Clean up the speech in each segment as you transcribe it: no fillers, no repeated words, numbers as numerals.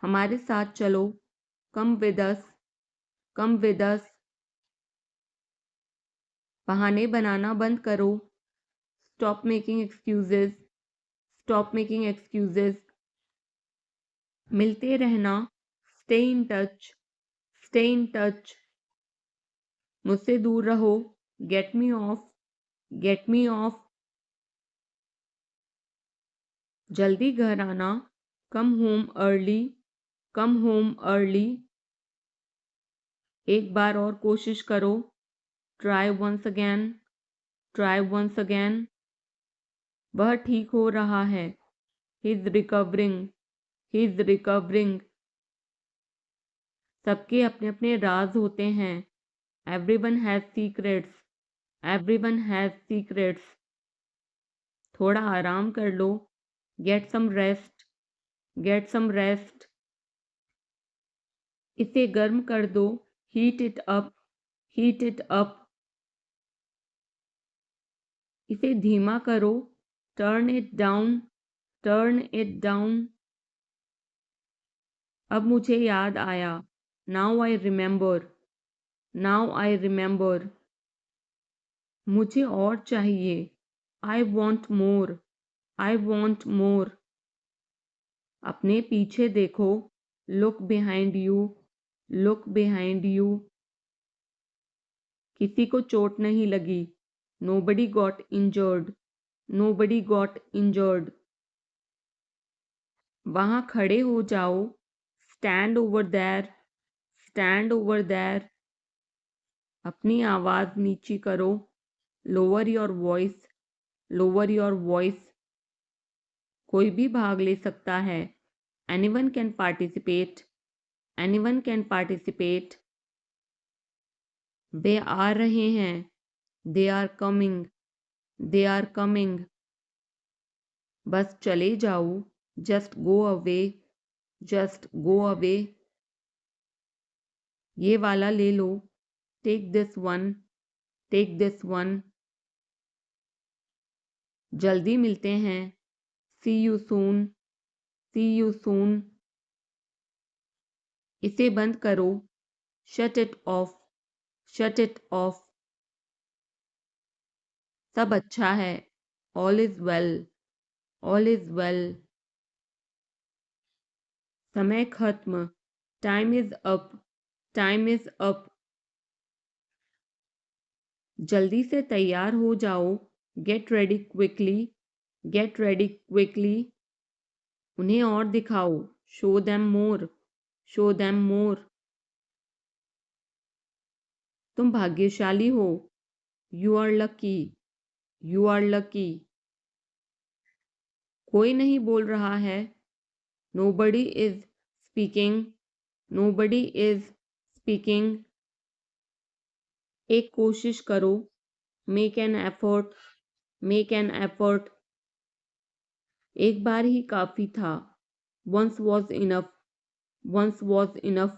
हमारे साथ चलो, come with us, come with us. बहाने बनाना बंद करो, stop making excuses, stop making excuses. मिलते रहना, stay in touch, stay in touch. मुझसे दूर रहो, get me off, get me off. जल्दी घर आना, come home early, come home early. एक बार और कोशिश करो, try once again, try once again. वह ठीक हो रहा है, he is recovering, he is recovering. सबके अपने अपने राज होते हैं, everyone has secrets, everyone has secrets. थोड़ा आराम कर लो, get some rest, get some rest. इसे गर्म कर दो, heat it up, heat it up. इसे धीमा करो, turn it down, turn it down. अब मुझे याद आया, now I remember, now I remember. मुझे और चाहिए, I want more, I want more. अपने पीछे देखो, look behind you, look behind you. किसी को चोट नहीं लगी, nobody got injured, nobody got injured. वहां खड़े हो जाओ, stand over there, stand over there. अपनी आवाज नीची करो, lower your voice, lower your voice. कोई भी भाग ले सकता है, anyone can participate, anyone can participate. वे आ रहे हैं, they are coming, they are coming. बस चले जाओ, just go away, just go away. ये वाला ले लो, take this one, take this one. जल्दी मिलते हैं, see you soon, C you soon. इसे बंद करो, shut it off, shut it off. सब अच्छा है, all is well, all is well. समय खत्म, time is up, time is up. जल्दी से तैयार हो जाओ, get ready quickly, get ready quickly. उन्हें और दिखाओ, show them more, show them more. तुम भाग्यशाली हो, you are lucky, you are lucky. कोई नहीं बोल रहा है, nobody is speaking, nobody is speaking. एक कोशिश करो, make an effort, make an effort. एक बार ही काफी था, once was enough, once was enough.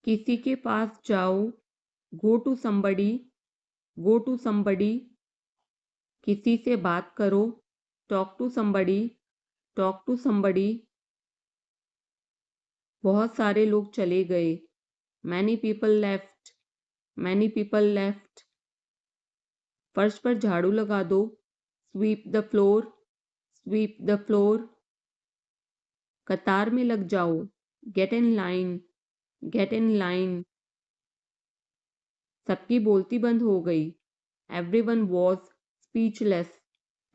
किसी के पास जाओ, go to somebody, go to somebody. किसी से बात करो, talk to somebody, talk to somebody. बहुत सारे लोग चले गए, many people left, many people left. फर्श पर झाड़ू लगा दो, sweep the floor, sweep the floor. कतार में लग जाओ, get in line, get in line. सबकी बोलती बंद हो गई, everyone was speechless,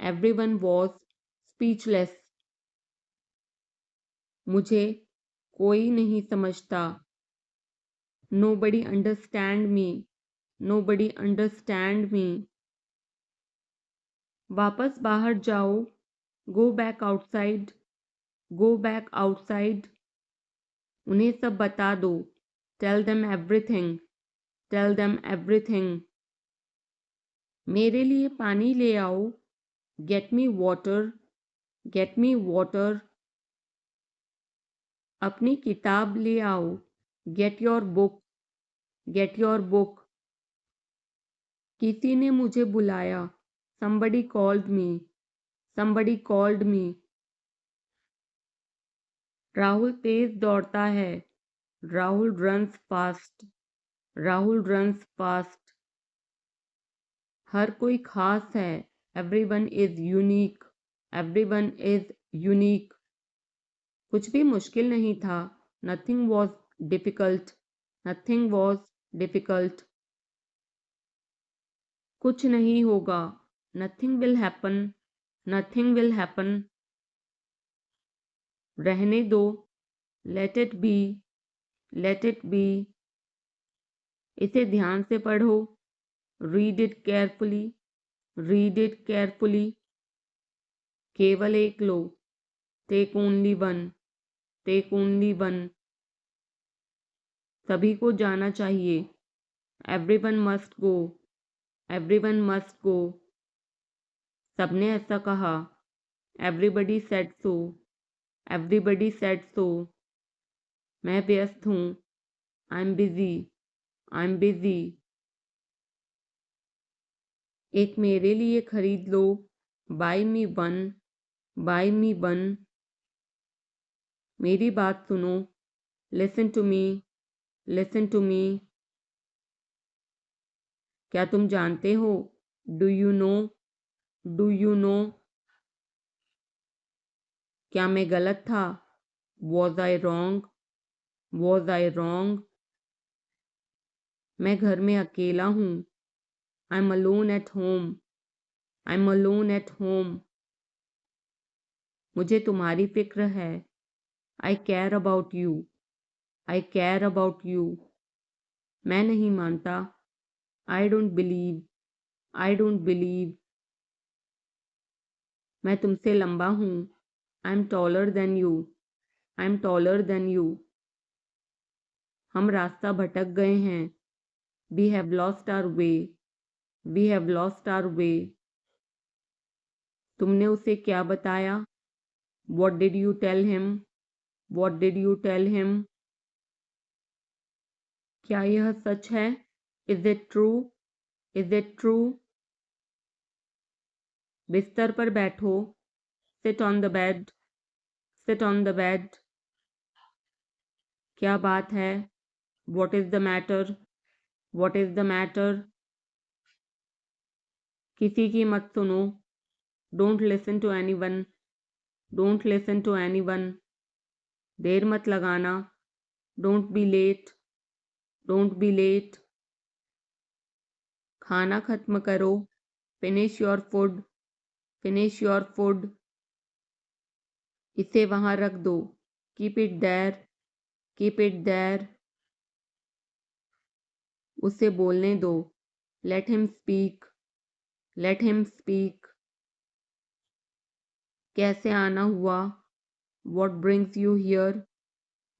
everyone was speechless. मुझे कोई नहीं समझता, nobody understand me, nobody understand me. वापस बाहर जाओ, go back outside, go back outside. उन्हें सब बता दो, tell them everything, tell them everything. मेरे लिए पानी ले आओ, get me water, get me water. अपनी किताब ले आओ, get your book, get your book. किसी ने मुझे बुलाया, somebody called me, somebody called me। Rahul तेज दौड़ता है। Rahul runs fast. Rahul runs fast. हर कोई खास है। Everyone is unique. Everyone is unique. कुछ भी मुश्किल नहीं था। Nothing was difficult. Nothing was difficult. कुछ नहीं होगा। Nothing will happen. Nothing will happen. रहने दो। Let it be. Let it be. इसे ध्यान से पढ़ो। Read it carefully. Read it carefully. केवल एक लो। Take only one. Take only one. सभी को जाना चाहिए। Everyone must go. Everyone must go. सबने ऐसा कहा। Everybody said so. Everybody said so. मैं व्यस्त हूँ। I am busy. I am busy. एक मेरे लिए खरीद लो। Buy me one. Buy me one. मेरी बात सुनो। Listen to me. Listen to me. क्या तुम जानते हो? Do you know? Do you know? क्या मैं गलत था? Was I wrong? Was I wrong? मैं घर में अकेला हूँ। I am alone at home. I am alone at home. मुझे तुम्हारी फिक्र है। I care about you. I care about you. मैं नहीं मानता। I don't believe. I don't believe. मैं तुमसे लंबा हूँ। I am taller than you. I am taller than you. हम रास्ता भटक गए हैं। We have lost our way. We have lost our way. तुमने उसे क्या बताया? What did you tell him? What did you tell him? क्या यह सच है? Is it true? Is it true? बिस्तर पर बैठो। Sit on the bed. Sit on the bed. क्या बात है? What is the matter? What is the matter? किसी की मत सुनो। Don't listen to anyone. Don't listen to anyone. देर मत लगाना। Don't be late. Don't be late. खाना खत्म करो। Finish your food. Finish your food. इसे वहां रख दो। Keep it there. Keep it there. उसे बोलने दो। Let him speak. Let him speak. कैसे आना हुआ? What brings you here?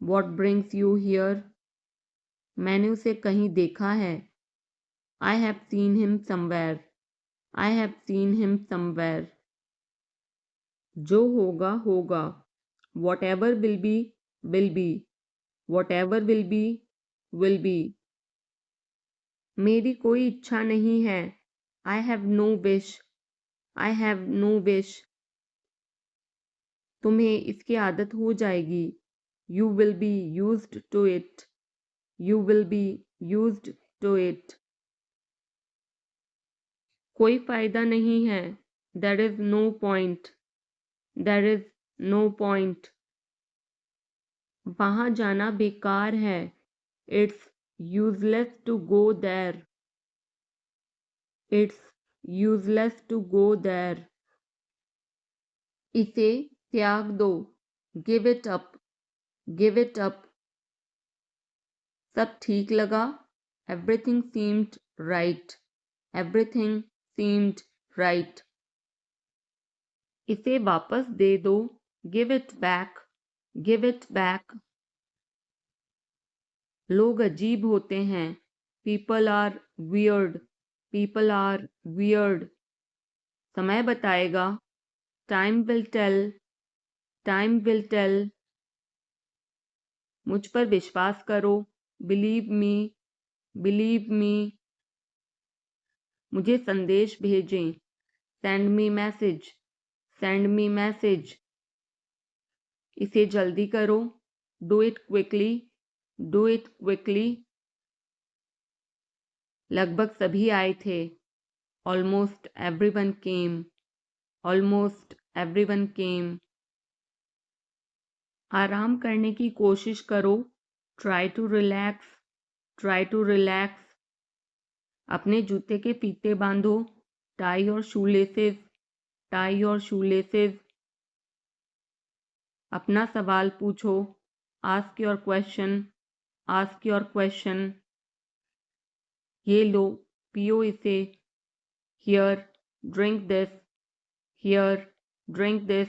What brings you here? मैंने उसे कहीं देखा है। I have seen him somewhere. I have seen him somewhere. जो होगा होगा। Whatever will be will be. Whatever will be will be. मेरी कोई इच्छा नहीं है। I have no wish. I have no wish. तुम्हें इसकी आदत हो जाएगी। You will be used to it. You will be used to it. कोई फायदा नहीं है। There is no point. There is no point. वहां जाना बेकार है। It's useless to go there. It's useless to go there. इसे त्याग दो। Give it up. Give it up. सब ठीक लगा। Everything seemed right. Everything seemed right. इसे वापस दे दो। Give it back. Give it back. लोग अजीब होते हैं। People are weird. People are weird. समय बताएगा। Time will tell. Time will tell. मुझ पर विश्वास करो। Believe me. Believe me. मुझे संदेश भेजें। Send me message. Send me message. इसे जल्दी करो, do it quickly, do it quickly. लगभग सभी आए थे, almost everyone came, almost everyone came. आराम करने की कोशिश करो, try to relax, try to relax. अपने जूते के फीते बांधो, tie your shoelaces, tie your shoelaces. अपना सवाल पूछो, ask your question, ask your question. ये लो, पियो इसे, here, drink this, here, drink this.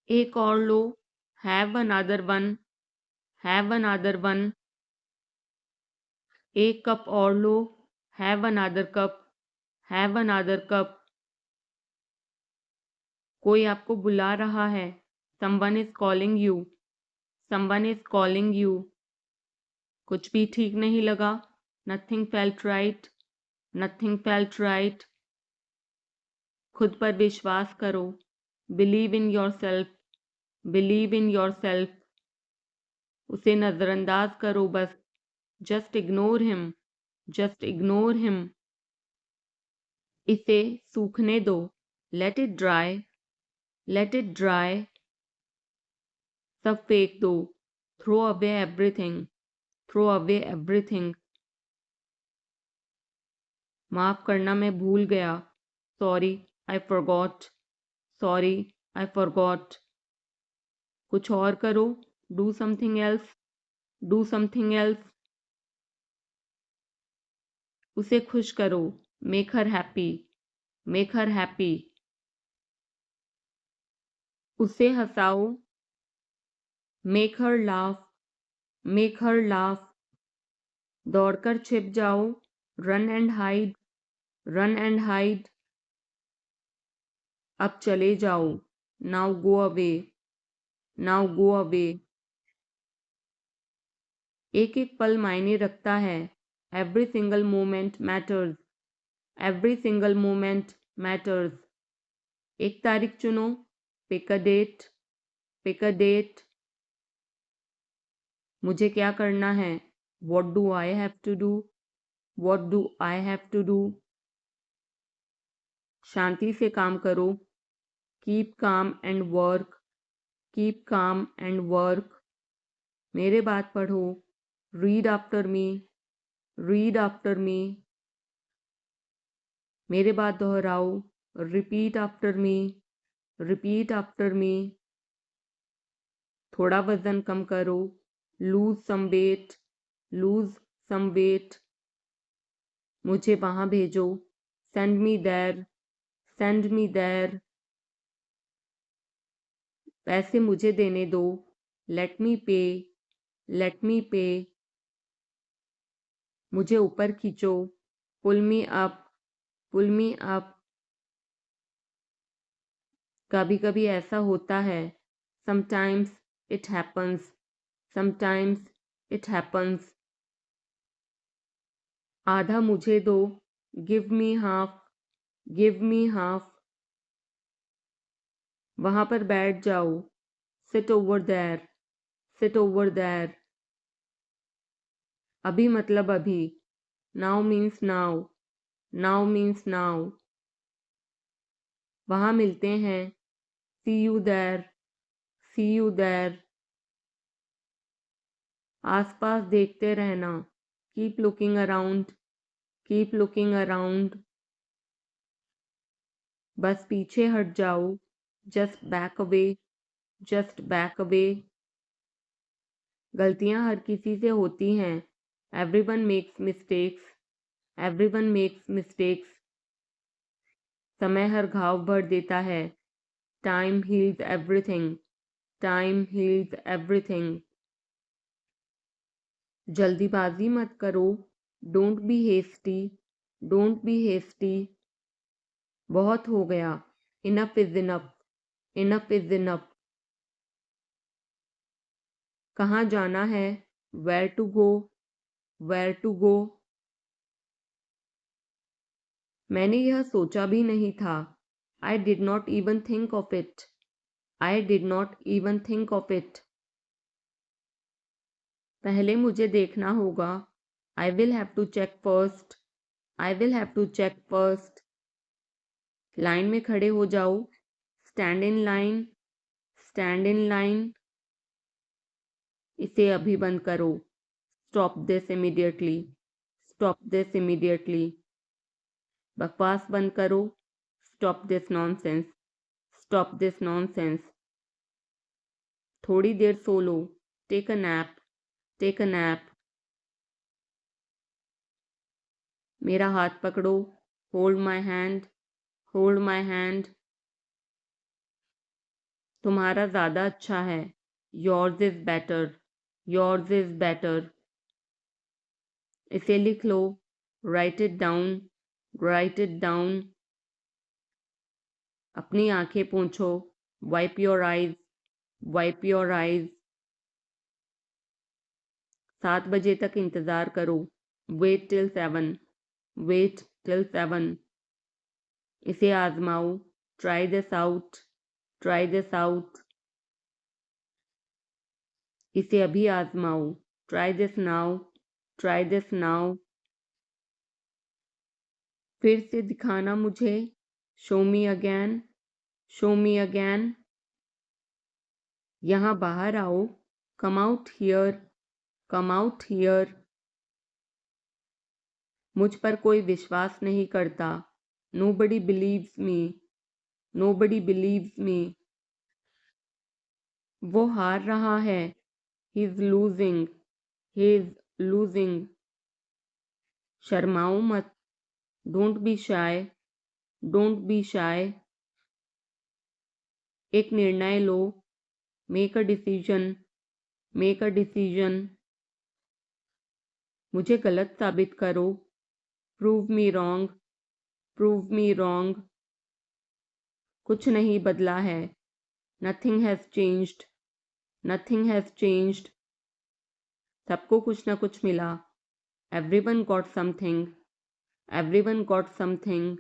एक और लो, have another one, have another one. एक कप और लो, have another cup, have another cup. कोई आपको बुला रहा है, someone is calling you, someone is calling you. कुछ भी ठीक नहीं लगा, nothing felt right, nothing felt right. खुद पर विश्वास करो, believe in yourself, believe in yourself. उसे नजरअंदाज करो बस, just ignore him, just ignore him. इसे सूखने दो, let it dry, let it dry. सब फेंक दो, throw away everything, throw away everything. माफ करना, मैं भूल गया, sorry I forgot, sorry I forgot. कुछ और करो, do something else, do something else. उसे खुश करो, make her happy, make her happy. उसे हंसाओ, make her laugh, make her laugh. दौड़कर छिप जाओ, run and hide, run and hide. अब चले जाओ, now go away, now go away. एक एक पल मायने रखता है, every single moment matters, every single moment matters. एक तारीख चुनो, pick a date, pick a date. मुझे क्या करना है, what do I have to do, what do I have to do. शांति से काम करो, keep calm and work, keep calm and work. मेरे बात पढ़ो, read after me, read after me. मेरे बात दोहराओ, repeat after me, repeat after me. थोड़ा वजन कम करो, lose some weight, lose some weight. मुझे वहां भेजो, send me there, send me there. पैसे मुझे देने दो, लेट मी पे, लेट मी पे। मुझे ऊपर खींचो, पुल मी अप, पुल मी अप। कभी कभी ऐसा होता है, sometimes it happens, sometimes it happens. आधा मुझे दो, give me half, give me half. वहां पर बैठ जाओ, sit over there, sit over there. अभी मतलब अभी, now means now, now means now. वहां मिलते हैं, see you there, see you there. आसपास देखते रहना, keep looking around, keep looking around. बस पीछे हट जाओ, just back away, just back away. गलतियां हर किसी से होती हैं, everyone makes mistakes, everyone makes mistakes. समय हर घाव भर देता है, time heals everything, time heals everything. जल्दीबाजी मत करो, don't be hasty, don't be hasty. बहुत हो गया, enough is enough, enough is enough. कहाँ जाना है, where to go, where to go. मैंने यह सोचा भी नहीं था, I did not even think of it, I did not even think of it. पहले मुझे देखना होगा. I will have to check first. I will have to check first. Line में खड़े हो जाओ. Stand in line. Stand in line. इसे अभी बंद करो. Stop this immediately. Stop this immediately. बकवास बंद करो. Stop this nonsense. Stop this nonsense. थोड़ी देर सो लो. Take a nap. Take a nap. मेरा हाथ पकड़ो. Hold my hand. Hold my hand. तुम्हारा ज़्यादा अच्छा है. Yours is better. Yours is better. इसे लिख लो. Write it down. Write it down. अपनी आंखें पोंछो. Wipe your eyes. Wipe your eyes. 7 बजे तक इंतज़ार करो. Wait till 7. Wait till 7. इसे आजमाओ. Try this out. Try this out. इसे अभी आजमाओ. Try this now. Try this now. फिर से दिखाना मुझे. Show me again. Show me again. यहाँ बाहर आओ. Come out here. Come out here. मुझ पर कोई विश्वास नहीं करता. Nobody believes me. Nobody believes me. वो हार रहा है. He is losing. He is losing. शर्माओ मत. Don't be shy. Don't be shy. एक निर्णय लो. Make a decision. Make a decision. मुझे गलत साबित करो. Prove me wrong. Prove me wrong. कुछ नहीं बदला है. Nothing has changed. Nothing has changed. सबको कुछ ना कुछ मिला. Everyone got something. Everyone got something.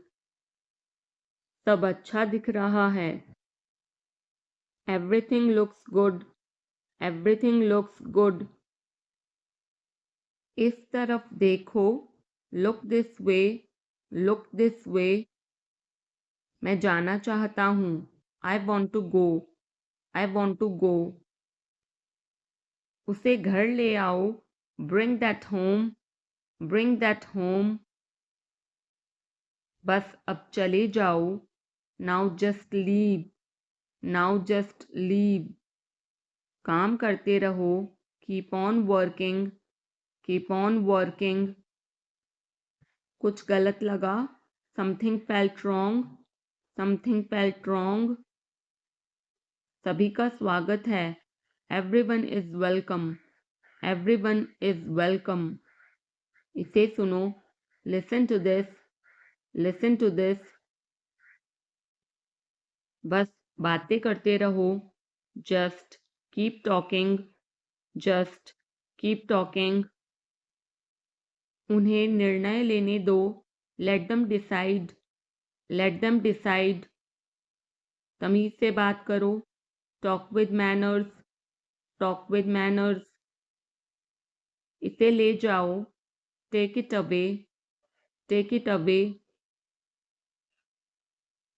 सब अच्छा दिख रहा है. Everything looks good. Everything looks good. इस तरफ देखो. Look this way. Look this way. मैं जाना चाहता हूँ. I want to go. I want to go. उसे घर ले आओ. Bring that home. Bring that home. बस अब चले जाओ. Now just leave. Now just leave. काम करते रहो. Keep on working. Keep on working. कुछ गलत लगा. Something felt wrong. Something felt wrong. सभी का स्वागत है. Everyone is welcome. Everyone is welcome. इसे सुनो. Listen to this. Listen to this. बस बातें करते रहो. Just keep talking. Just keep talking. उन्हें निर्णय लेने दो. Let them decide. Let them decide. तमीज से बात करो. Talk with manners. Talk with manners. इसे ले जाओ. Take it away. Take it away.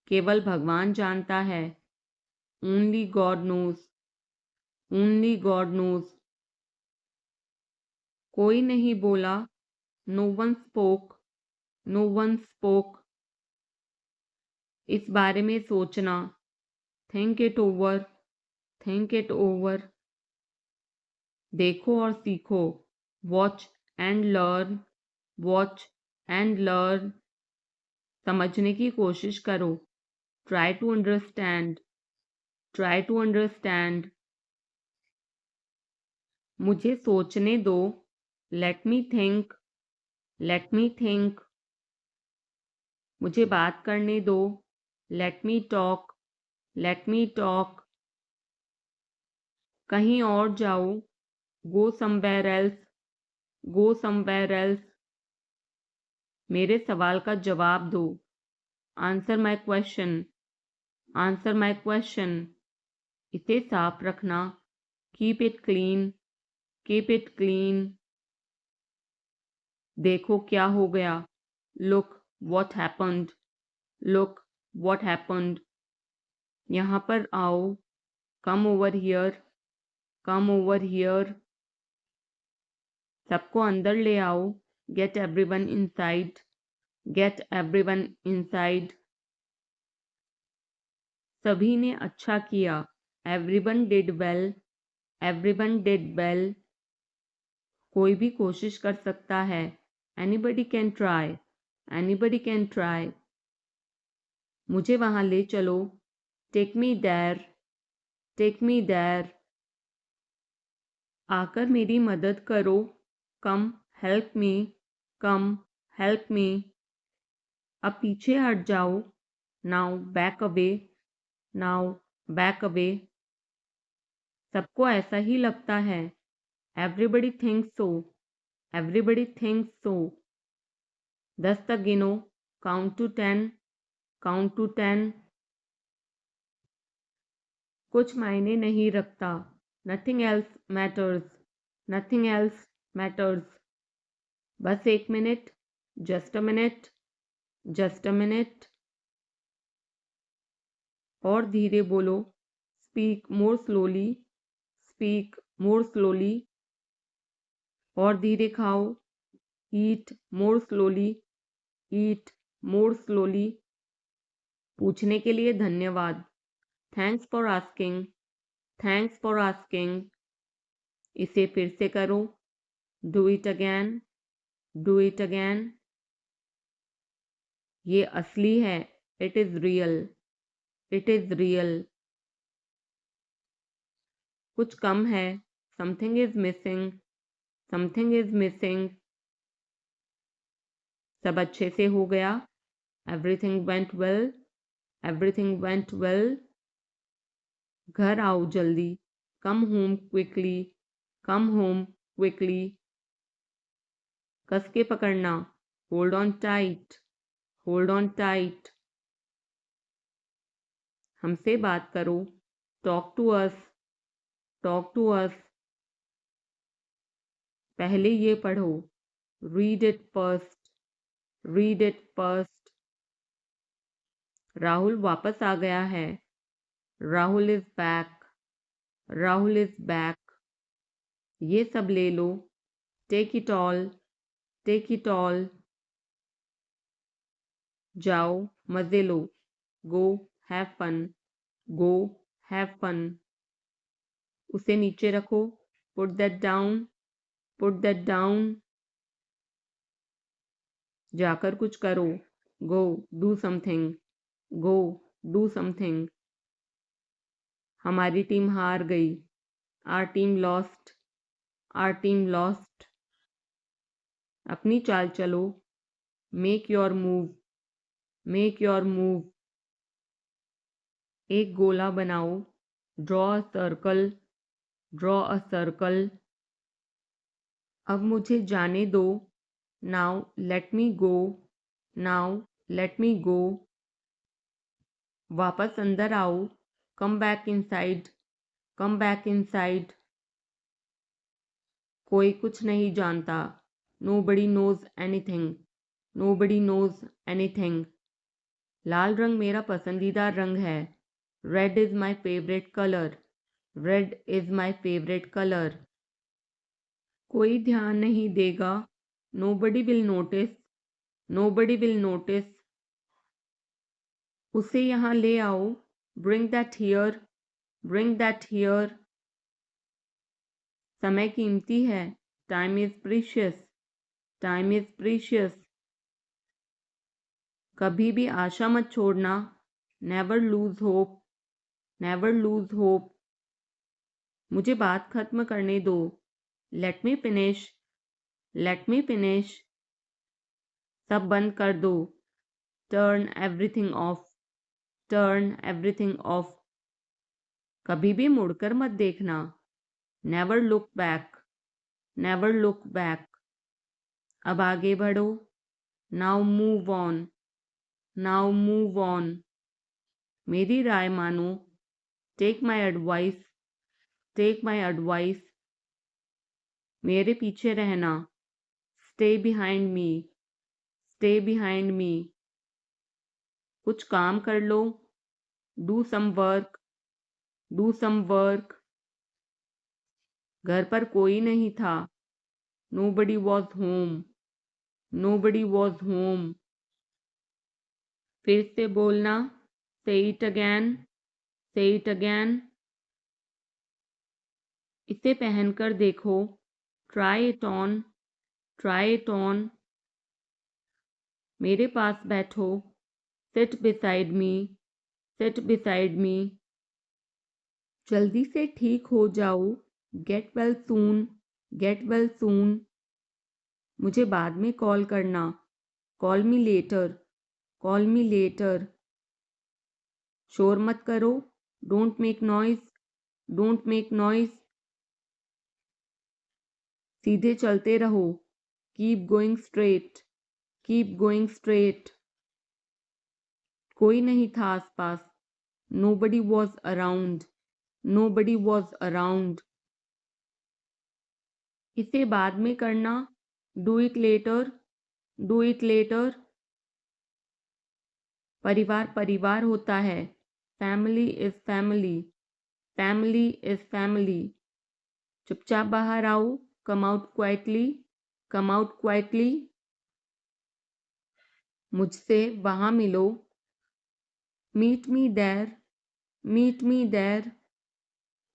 केवल भगवान जानता है. Only God knows. Only God knows. कोई नहीं बोला. No one spoke. No one spoke. इस बारे में सोचना. Think it over. Think it over. देखो और सीखो. Watch and learn. Watch and learn. समझने की कोशिश करो. Try to understand. Try to understand. मुझे सोचने दो. Let me think. Let me think. मुझे बात करने दो. Let me talk. Let me talk. कहीं और जाओ. Go somewhere else. Go somewhere else. मेरे सवाल का जवाब दो. Answer my question. Answer my question. इसे साफ रखना, keep it clean, keep it clean. देखो क्या हो गया, look what happened, look what happened. यहाँ पर आओ, come over here, come over here. सबको अंदर ले आओ, get everyone inside, get everyone inside. सभी ने अच्छा किया, everyone did well, everyone did well. कोई भी कोशिश कर सकता है, anybody can try, anybody can try. मुझे वहां ले चलो, take me there, take me there. आकर मेरी मदद करो, कम हेल्प मी, कम हेल्प मी। अब पीछे हट जाओ, now back away, now back away. सबको ऐसा ही लगता है, एवरीबडी थिंक्स सो, एवरीबडी थिंक्स सो। 10 तक गिनो, काउंट टू 10, काउंट टू 10। कुछ मायने नहीं रखता, nothing else matters, nothing else matters. बस 1 minute, just a minute, just a minute. और धीरे बोलो, speak more slowly, speak more slowly. और धीरे खाओ, ईट मोर स्लोली, ईट मोर स्लोली। पूछने के लिए धन्यवाद, thanks for asking, thanks for asking. इसे फिर से करो, do it again, do it again. ये असली है, it is real, it is real. कुछ कम है, something is missing, something is missing. सब अच्छे से हो गया, everything went well, everything went well. घर आओ जल्दी, come home quickly, come home quickly. कस के पकड़ना, hold on tight, hold on tight. हमसे बात करो, talk to us, talk to us. पहले ये पढ़ो, read it first, read it first. Rahul वापस आ गया है, Rahul is back, Rahul is back. ये सब ले लो, take it all, take it all. जाओ मजे लो, go have fun, go have fun. उसे नीचे रखो, put that down, put that down. जाकर कुछ करो, go do something, go do something. हमारी टीम हार गई, our team lost, are team lost. अपनी चाल चलो, make your move, make your move. एक गोला बनाओ, draw a circle, draw a circle. अब मुझे जाने दो, now let me go, now let me go. वापस अंदर आओ, come back inside, come back inside. कोई कुछ नहीं जानता, nobody knows anything, nobody knows anything. लाल रंग मेरा पसंदीदा रंग है, red is my favourite colour, red is my favourite colour. कोई ध्यान नहीं देगा, nobody will notice, nobody will notice. उसे यहाँ ले आओ, bring that here, bring that here. समय कीमती है, time is precious, time is precious. कभी भी आशा मत छोड़ना, never lose hope, never lose hope. मुझे बात खत्म करने दो, let me finish, let me finish. सब बंद कर दो, turn everything of, turn everything of. कभी भी मुड़कर मत देखना, never look back, never look back. अब आगे बढ़ो, now move on, now move on. मेरी राय मानो, take my advice, take my advice. मेरे पीछे रहना, stay behind me, stay behind me. कुछ काम कर लो, do some work, do some work. घर पर कोई नहीं था, nobody was home, nobody was home। फिर से बोलना, say it again, say it again। इसे पहनकर देखो, try it on, try it on। मेरे पास बैठो, sit beside me, sit beside me। जल्दी से ठीक हो जाओ, get well soon, get well soon। मुझे बाद में कॉल करना, call me later, call me later। शोर मत करो, don't make noise, don't make noise. सीधे चलते रहो, keep going straight, keep going straight. कोई नहीं था आसपास, nobody was around, nobody was around। इसे बाद में करना, do it later, do it later. परिवार परिवार होता है, family is family, family is family. चुपचाप बाहर आओ, come out quietly, come out quietly. मुझसे वहां मिलो, meet me there, meet me there.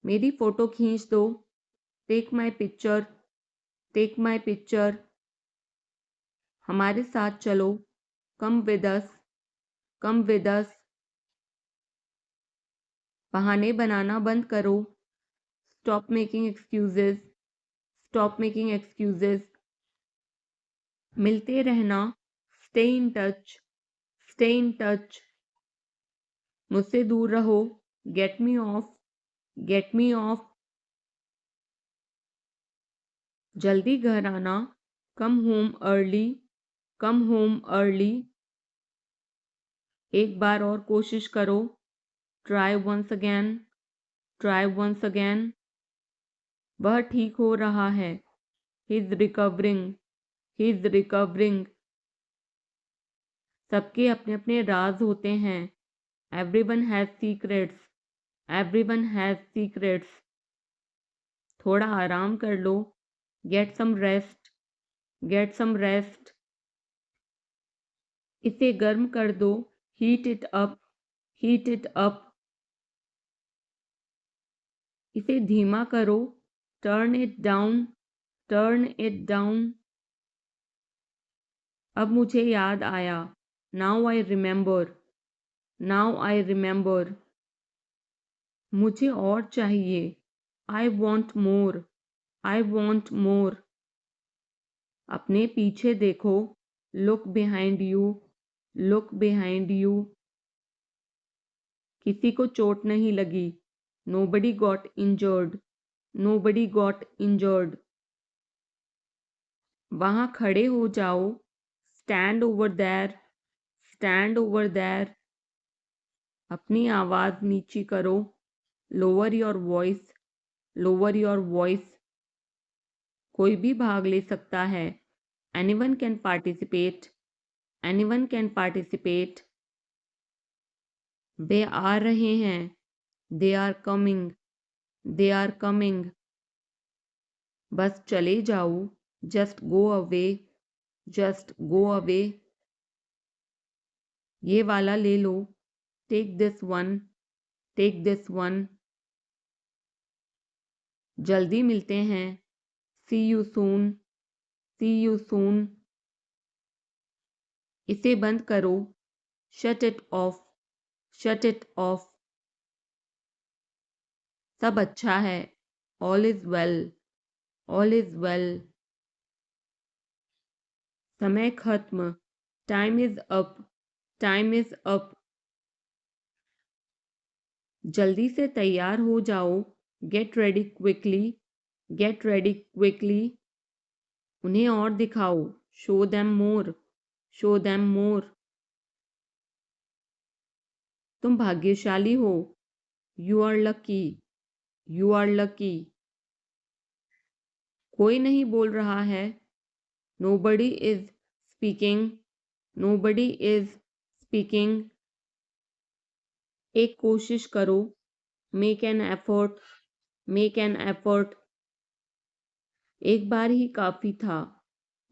मेरी फोटो खींच दो, take my picture, take my picture. हमारे साथ चलो, come with us, come with us. बहाने बनाना बंद करो, stop making excuses, stop making excuses. मिलते रहना, stay in touch, stay in touch. मुझसे दूर रहो, get me off, get me off. जल्दी घर आना, come home early, come home early. एक बार और कोशिश करो, try once again, try once again. वह ठीक हो रहा है, he is recovering, he is recovering. सबके अपने अपने राज होते हैं, everyone has secrets, everyone has secrets. थोड़ा आराम कर लो, get some rest, get some rest. इसे गर्म कर दो, heat it up, heat it up. इसे धीमा करो, turn it down, turn it down. अब मुझे याद आया, now I remember, now I remember. मुझे और चाहिए, I want more, I want more. अपने पीछे देखो, look behind you, look behind you. किसी को चोट नहीं लगी, nobody got injured, nobody got injured। वहां खड़े हो जाओ, stand over there, stand over there। अपनी आवाज नीची करो, lower your voice, lower your voice। कोई भी भाग ले सकता है, anyone can participate, anyone can participate। वे आ रहे हैं, they are coming, they are coming। बस चले जाओ, just go away, just go away। ये वाला ले लो, take this one, take this one। जल्दी मिलते हैं, see you soon, see you soon। इसे बंद करो, shut it off, shut it off। सब अच्छा है, all is well, all is well। समय खत्म, time is up, time is up। जल्दी से तैयार हो जाओ, get ready quickly, get ready quickly। उन्हें और दिखाओ, show them more, show them more। तुम भाग्यशाली हो, you are lucky, you are lucky. कोई नहीं बोल रहा है, nobody is speaking, nobody is speaking. एक कोशिश करो, make an effort, make an effort. एक बार ही काफी था,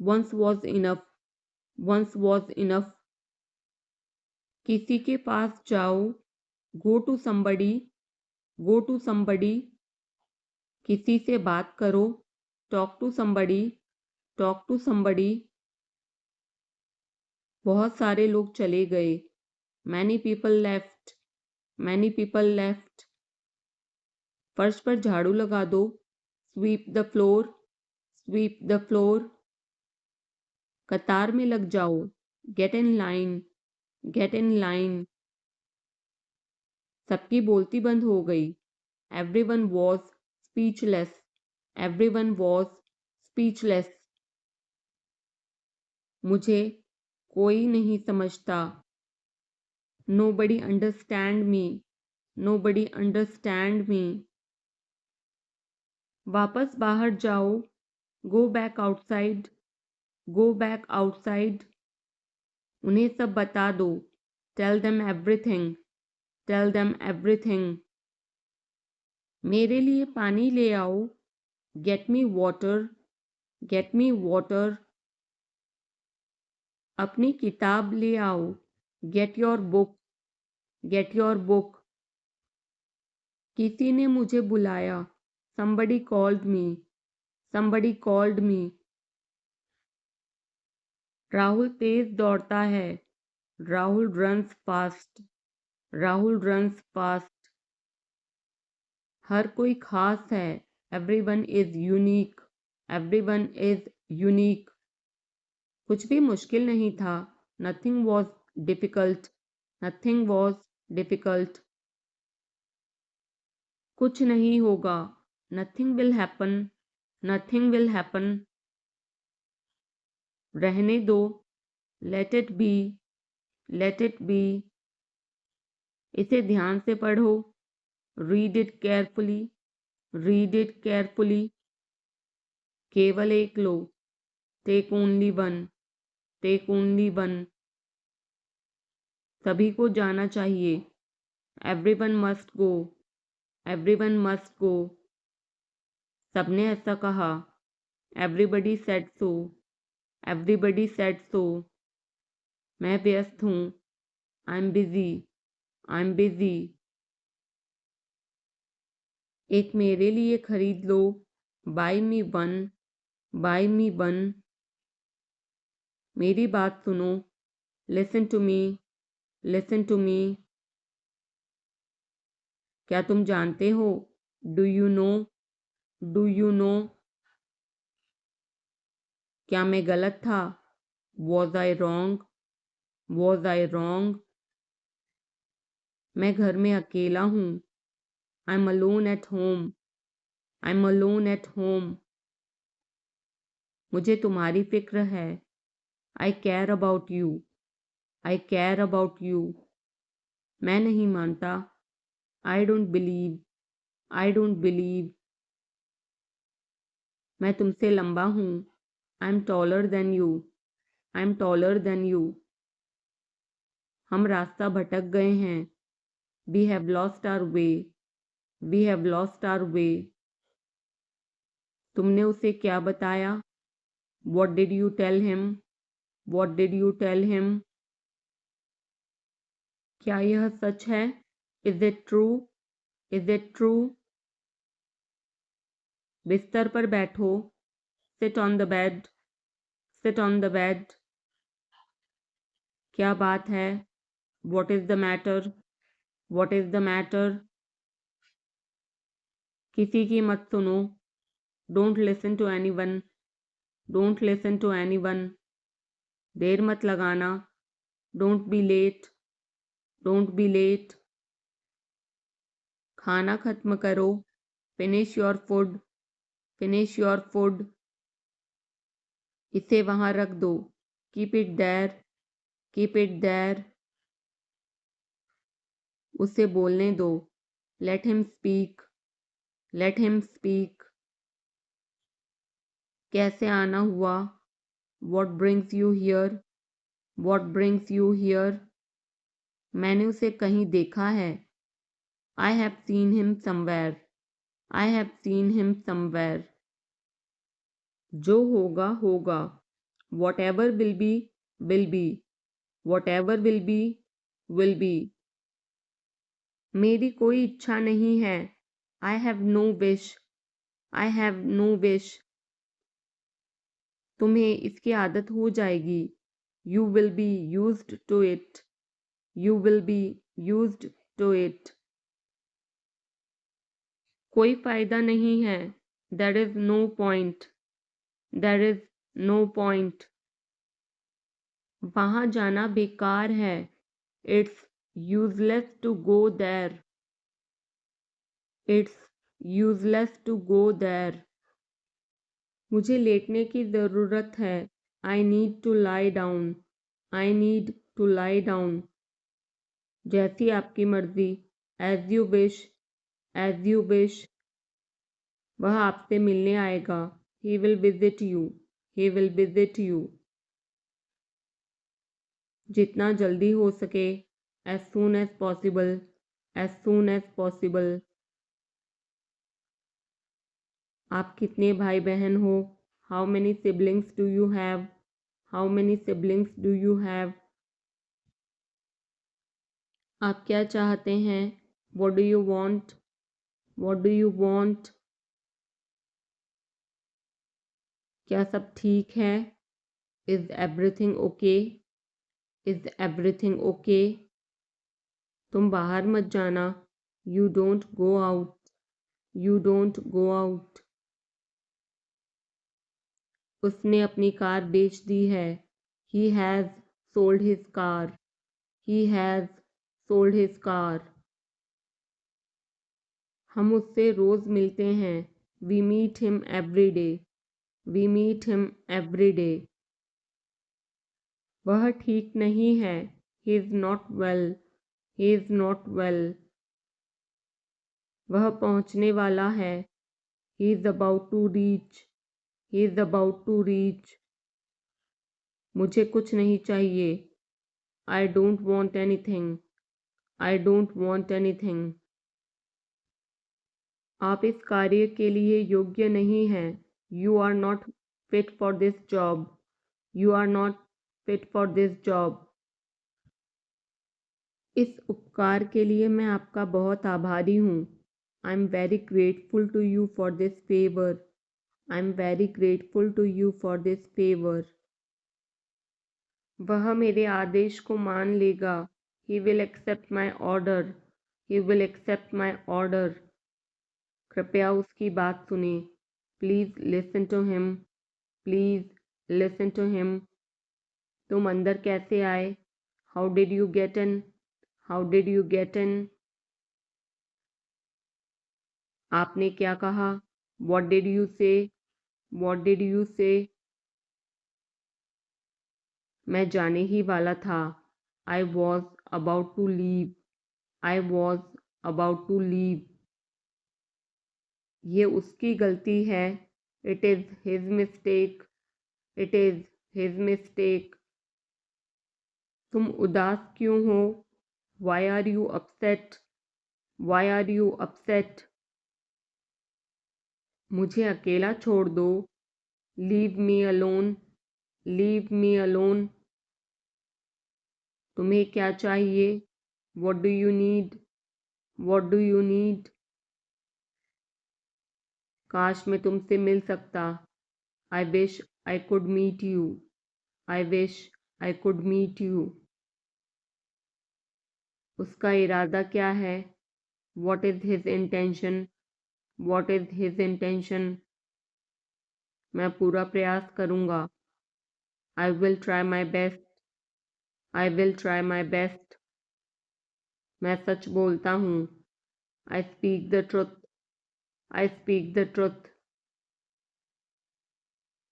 once was enough, once was enough. किसी के पास जाओ, go to somebody, go to somebody. किसी से बात करो, talk to somebody, talk to somebody. बहुत सारे लोग चले गए, many people left, many people left. फर्श पर झाड़ू लगा दो, sweep the floor, sweep the floor. कतार में लग जाओ, get in line, get in line. सबकी बोलती बंद हो गई, everyone was speechless, everyone was speechless. मुझे कोई नहीं समझता, nobody understand me, nobody understand me. वापस बाहर जाओ, go back outside, go back outside. उन्हें सब बता दो, tell them everything, tell them everything. मेरे लिए पानी ले आओ, get me water, get me water. अपनी किताब ले आओ, get your book, get your book. किसी ने मुझे बुलाया, somebody called me, somebody called me। Rahul तेज दौड़ता है, Rahul runs fast, Rahul runs fast. हर कोई खास है, everyone is unique, everyone is unique. कुछ भी मुश्किल नहीं था, nothing was difficult, nothing was difficult. कुछ नहीं होगा, nothing will happen, nothing will happen. रहने दो, let it be, let it be. इसे ध्यान से पढ़ो, read it carefully, read it carefully. केवल एक लो, take only one, take only one. सभी को जाना चाहिए, everyone must go, everyone must go. सबने ऐसा कहा, everybody said so, everybody said so. मैं व्यस्त हूँ, I am busy, I am busy. एक मेरे लिए खरीद लो, buy me one, buy me one. मेरी बात सुनो, listen to me, listen to me. क्या तुम जानते हो, do you know, do you know. क्या मैं गलत था, was I wrong, was I wrong. मैं घर में अकेला हूँ, I am alone at home, I am alone at home. मुझे तुम्हारी फिक्र है, I care about you, I care about you. मैं नहीं मानता, I don't believe, I don't believe. मैं तुमसे लंबा हूँ, I am taller than you, I am taller than you. हम रास्ता भटक गए हैं, we have lost our way, we have lost our way. तुमने उसे क्या बताया, what did you tell him, what did you tell him. क्या यह सच है, is it true, is it true. बिस्तर पर बैठो, sit on the bed, sit on the bed. क्या बात है, what is the matter, what is the matter. किसी की मत सुनो, don't listen to anyone, don't listen to anyone. देर मत लगाना, don't be late, don't be late. खाना खत्म करो, finish your food, finish your food. इसे वहां रख दो, keep it there, keep it there. उसे बोलने दो, Let him speak. Let him speak. कैसे आना हुआ? What brings you here? What brings you here? मैंने उसे कहीं देखा है. I have seen him somewhere. I have seen him somewhere. जो होगा होगा. Whatever will be will be. Whatever will be will be. मेरी कोई इच्छा नहीं है. I have no wish. I have no wish. तुम्हें इसकी आदत हो जाएगी. You will be used to it. You will be used to it. कोई फायदा नहीं है. There is no point. There is no point. वहाँ जाना बेकार है. It's useless to go there. It's useless to go there. मुझे लेटने की ज़रूरत है. I need to lie down. I need to lie down. जैसी आपकी मर्जी. As you wish. As you wish. वह आपसे मिलने आएगा. He will visit you. He will visit you. जितना जल्दी हो सके. As soon as possible. As soon as possible. आप कितने भाई बहन हो? How many siblings do you have? How many siblings do you have? आप क्या चाहते हैं? What do you want? What do you want? क्या सब ठीक है? Is everything okay? Is everything okay? तुम बाहर मत जाना. You don't go out. You don't go out. उसने अपनी कार बेच दी है. He has sold his car. He has sold his car. हम उससे रोज़ मिलते हैं. We meet him every day. We meet him every day. वह ठीक नहीं है. He is not well. He is not well. वह पहुंचने वाला है. He is about to reach. He is about to reach. मुझे कुछ नहीं चाहिए. I don't want anything. I don't want anything. आप इस कार्य के लिए योग्य नहीं हैं. You are not fit for this job. You are not fit for this job. इस उपकार के लिए मैं आपका बहुत आभारी हूँ. I'm very grateful to you for this favor. I'm very grateful to you for this favor. वह मेरे आदेश को मान लेगा. He will accept my order. He will accept my order. कृपया उसकी बात सुने. Please listen to him. Please listen to him. तुम अंदर कैसे आए? How did you get in? How did you get in? आपने क्या कहा? What did you say? What did you say? मैं जाने ही वाला था. I was about to leave. I was about to leave. ये उसकी गलती है. It is his mistake. It is his mistake. तुम उदास क्यों हो? Why are you upset? Why are you upset? मुझे अकेला छोड़ दो. Leave me alone. Leave me alone. तुम्हें क्या चाहिए? What do you need? What do you need? काश मैं तुमसे मिल सकता. I wish I could meet you. I wish I could meet you. उसका इरादा क्या है? What is his intention? What is his intention? मैं पूरा प्रयास करूँगा. I will try my best. I will try my best. मैं सच बोलता हूँ. I speak the truth. I speak the truth.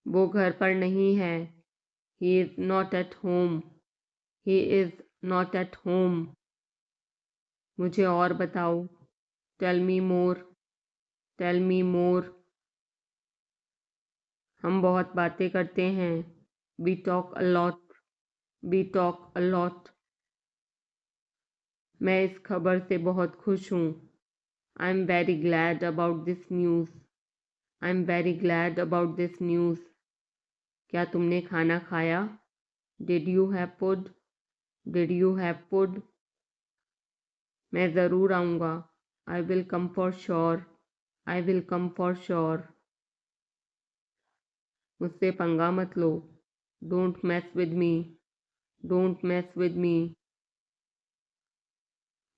वो घर पर नहीं है. He is not at home. He is not at home. मुझे और बताओ. Tell me more, tell me more. हम बहुत बातें करते हैं, we talk a lot, we talk a lot. मैं इस खबर से बहुत खुश हूँ, I am very glad about this news, I am very glad about this news. क्या तुमने खाना खाया? Did you have food, did you have food. मैं ज़रूर आऊँगा, I will come for sure, I will come for sure. मुझसे पंगा मत लो, don't mess with me, don't mess with me.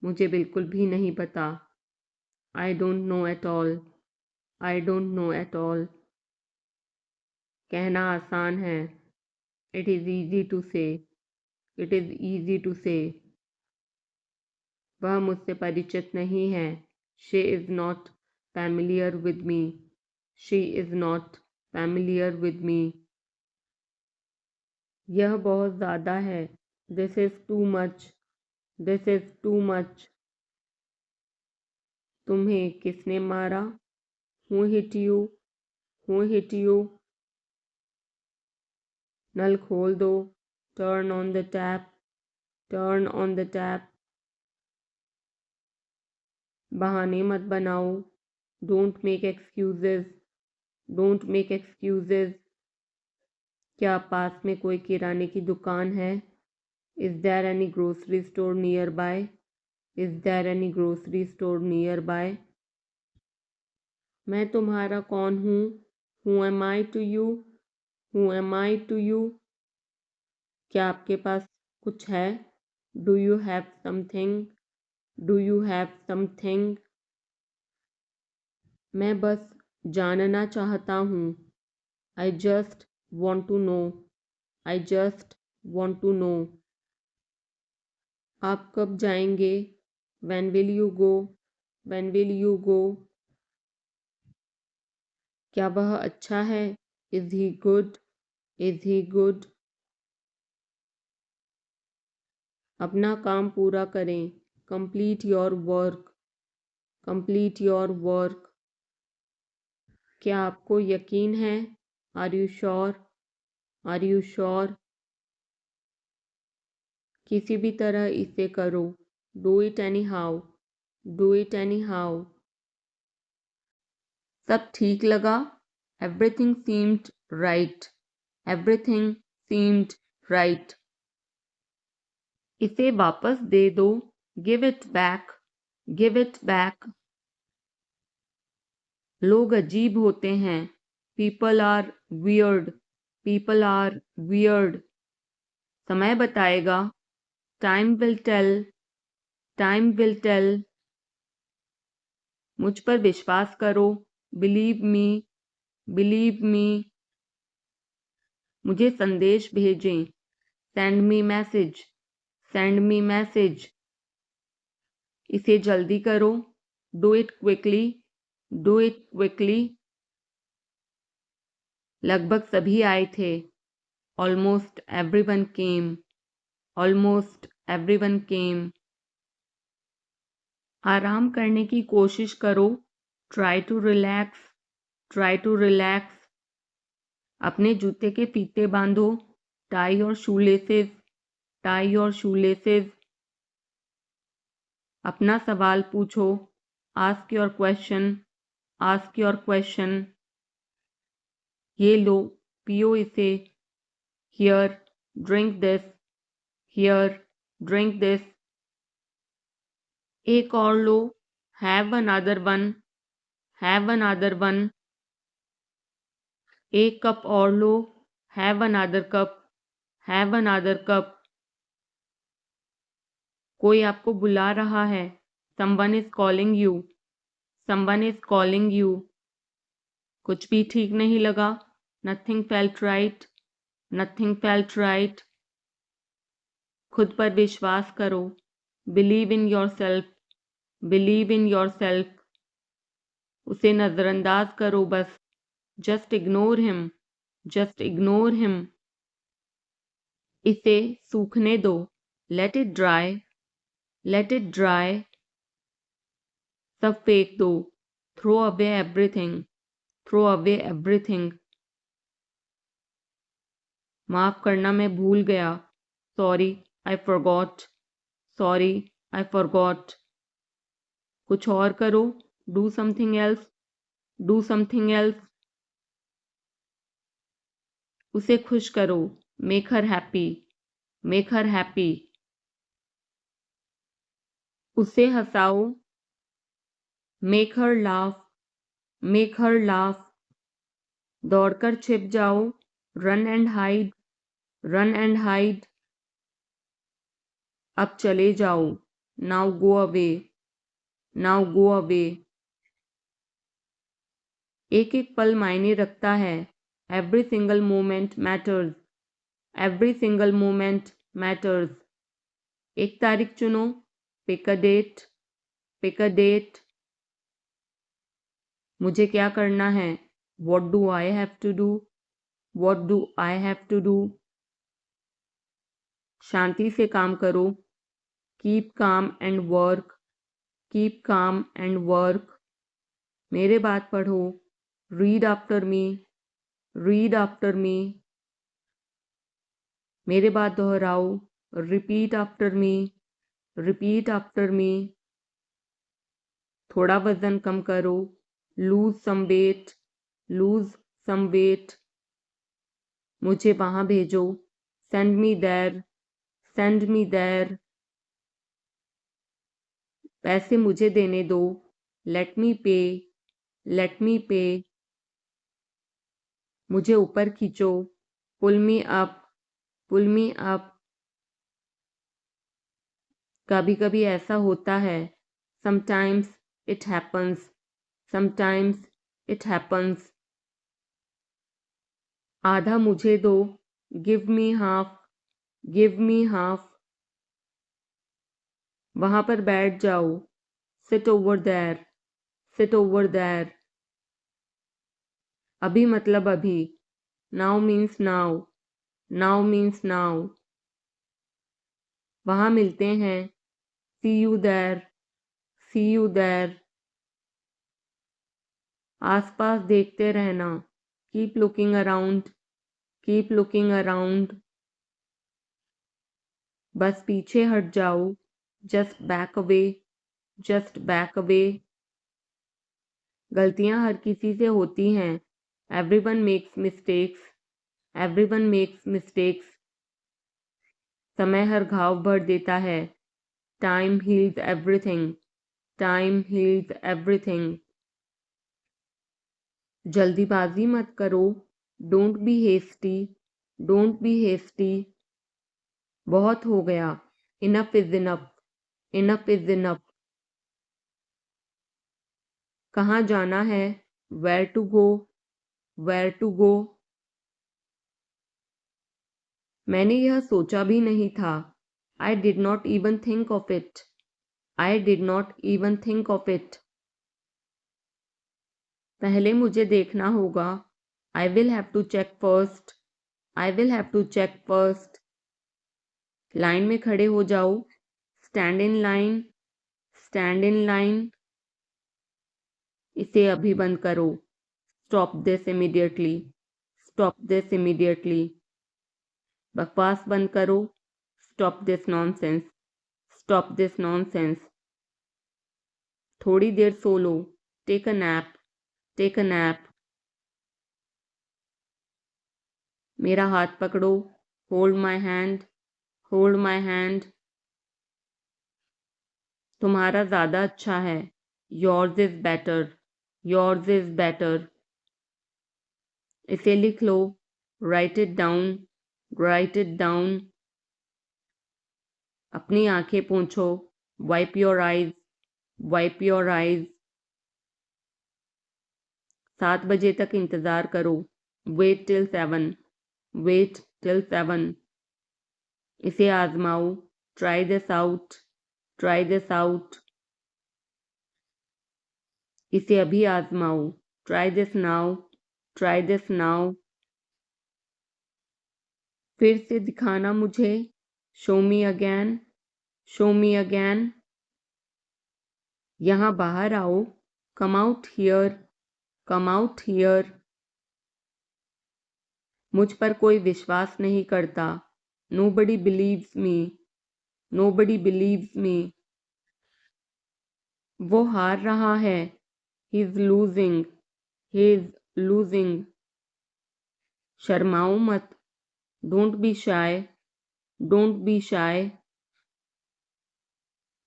मुझे बिल्कुल भी नहीं पता, I don't know at all, I don't know at all. कहना आसान है, it is easy to say, it is easy to say. वह मुझसे परिचित नहीं है, she is not familiar with me, she is not familiar with me. यह बहुत ज़्यादा है, this is too much, this is too much. तुम्हें किसने मारा? Who hit you, who hit you. नल खोल दो, turn on the tap, turn on the tap. बहाने मत बनाओ, don't make excuses, don't make excuses. क्या पास में कोई किराने की दुकान है? Is there any grocery store nearby, is there any grocery store nearby. मैं तुम्हारा कौन हूँ? Who am I to you, who am I to you. क्या आपके पास कुछ है? Do you have something, do you have something. मैं बस जानना चाहता हूँ, I just want to know, I just want to know. आप कब जाएंगे? When will you go, when will you go. क्या वह अच्छा है? Is he good, is he good. अपना काम पूरा करें, complete your work, complete your work. क्या आपको यकीन है? Are you sure, are you sure. किसी भी तरह इसे करो, do it any how, do it anyhow. सब ठीक लगा? Everything seemed right, everything seemed right. इसे वापस दे दो, give it back, give it back. लोग अजीब होते हैं, people are weird, people are weird. समय बताएगा, time will tell, time will tell. मुझ पर विश्वास करो, बिलीव मी, बिलीव मी। मुझे संदेश भेजें, send me message, send me message. इसे जल्दी करो, do it quickly, do it quickly. लगभग सभी आए थे, almost everyone came, almost everyone came. आराम करने की कोशिश करो, try to relax, try to relax. अपने जूते के फीते बांधो, टाई और शूलेसेस, टाई और शूलेसेस। अपना सवाल पूछो, ask your question, ask your question. ये लो, पियो इसे, here, drink this, here, drink this. एक और लो, have another one, have another one. एक कप और लो, have another cup, have another cup. कोई आपको बुला रहा है, someone is calling you, someone is calling you. कुछ भी ठीक नहीं लगा, nothing felt right, nothing felt right. खुद पर विश्वास करो, believe in yourself, believe in yourself. उसे नज़रअंदाज करो बस, just ignore him, just ignore him. इसे सूखने दो, let it dry, let it dry. सब फेंक दो, throw away everything, throw away everything. माफ करना, मैं भूल गया, sorry I forgot, sorry I forgot. कुछ और करो, do something else, do something else. उसे खुश करो, make her happy, make her happy. उसे हंसाओ, make her laugh, make her laugh. दौड़कर छिप जाओ, run and hide, run and hide. अब चले जाओ, now go away, now go away. एक एक पल मायने रखता है, every single moment matters, every single moment matters. एक तारीख चुनो, pick a date, pick a date. मुझे क्या करना है, what do I have to do, what do I have to do. शांति से काम करो, keep calm and work, keep calm and work. मेरे बात पढ़ो, read after me, read after me. मेरे बात दोहराओ, repeat after me, repeat after me. थोड़ा वजन कम करो, lose some weight, lose some weight. मुझे वहां भेजो, send me there, send me there. पैसे मुझे देने दो, लेट मी पे, लेट मी पे। मुझे ऊपर खींचो, पुल मी अप, पुल मी अप। कभी कभी ऐसा होता है, sometimes it happens, sometimes it happens. आधा मुझे दो, give me half, give me half. वहां पर बैठ जाओ, sit over there, sit over there. अभी मतलब अभी, now means now, now means now. वहां मिलते हैं, see you there, see you there. आसपास देखते रहना, keep looking around, keep looking around. बस पीछे हट जाओ, just back away, just back away. गलतियां हर किसी से होती हैं, everyone makes mistakes, everyone makes mistakes. समय हर घाव भर देता है, time heals everything, time heals everything. जल्दीबाजी मत करो, don't be hasty, don't be hasty. बहुत हो गया, enough is enough, enough is enough. कहाँ जाना है, where to go, where to go. मैंने यह सोचा भी नहीं था, I did not even think of it, I did not even think of it. पहले मुझे देखना होगा, I will have to check first, I will have to check first. Line में खड़े हो जाओ, stand in line, stand in line. इसे अभी बंद करो, stop this immediately, stop this immediately. बकवास बंद करो, stop this nonsense, stop this nonsense. थोड़ी देर सो लो, take a nap, take a nap. मेरा हाथ पकड़ो, hold my hand, hold my hand. तुम्हारा ज़्यादा अच्छा है, yours is better, yours is better. इसे लिख लो, write it down, write it down. अपनी आंखें पोंछो, wipe your eyes, wipe your eyes. 7 बजे तक इंतज़ार करो, वेट टिल 7, वेट टिल 7। इसे आजमाओ, try this out, try this out. इसे अभी आजमाओ, try this now, try this now. फिर से दिखाना मुझे, show me again, show me again. यहाँ बाहर आओ, come out here, come out here. मुझ पर कोई विश्वास नहीं करता, nobody believes me, nobody believes me. वो हार रहा है, he is losing, he is losing. शर्माओ मत, don't be shy, don't be shy.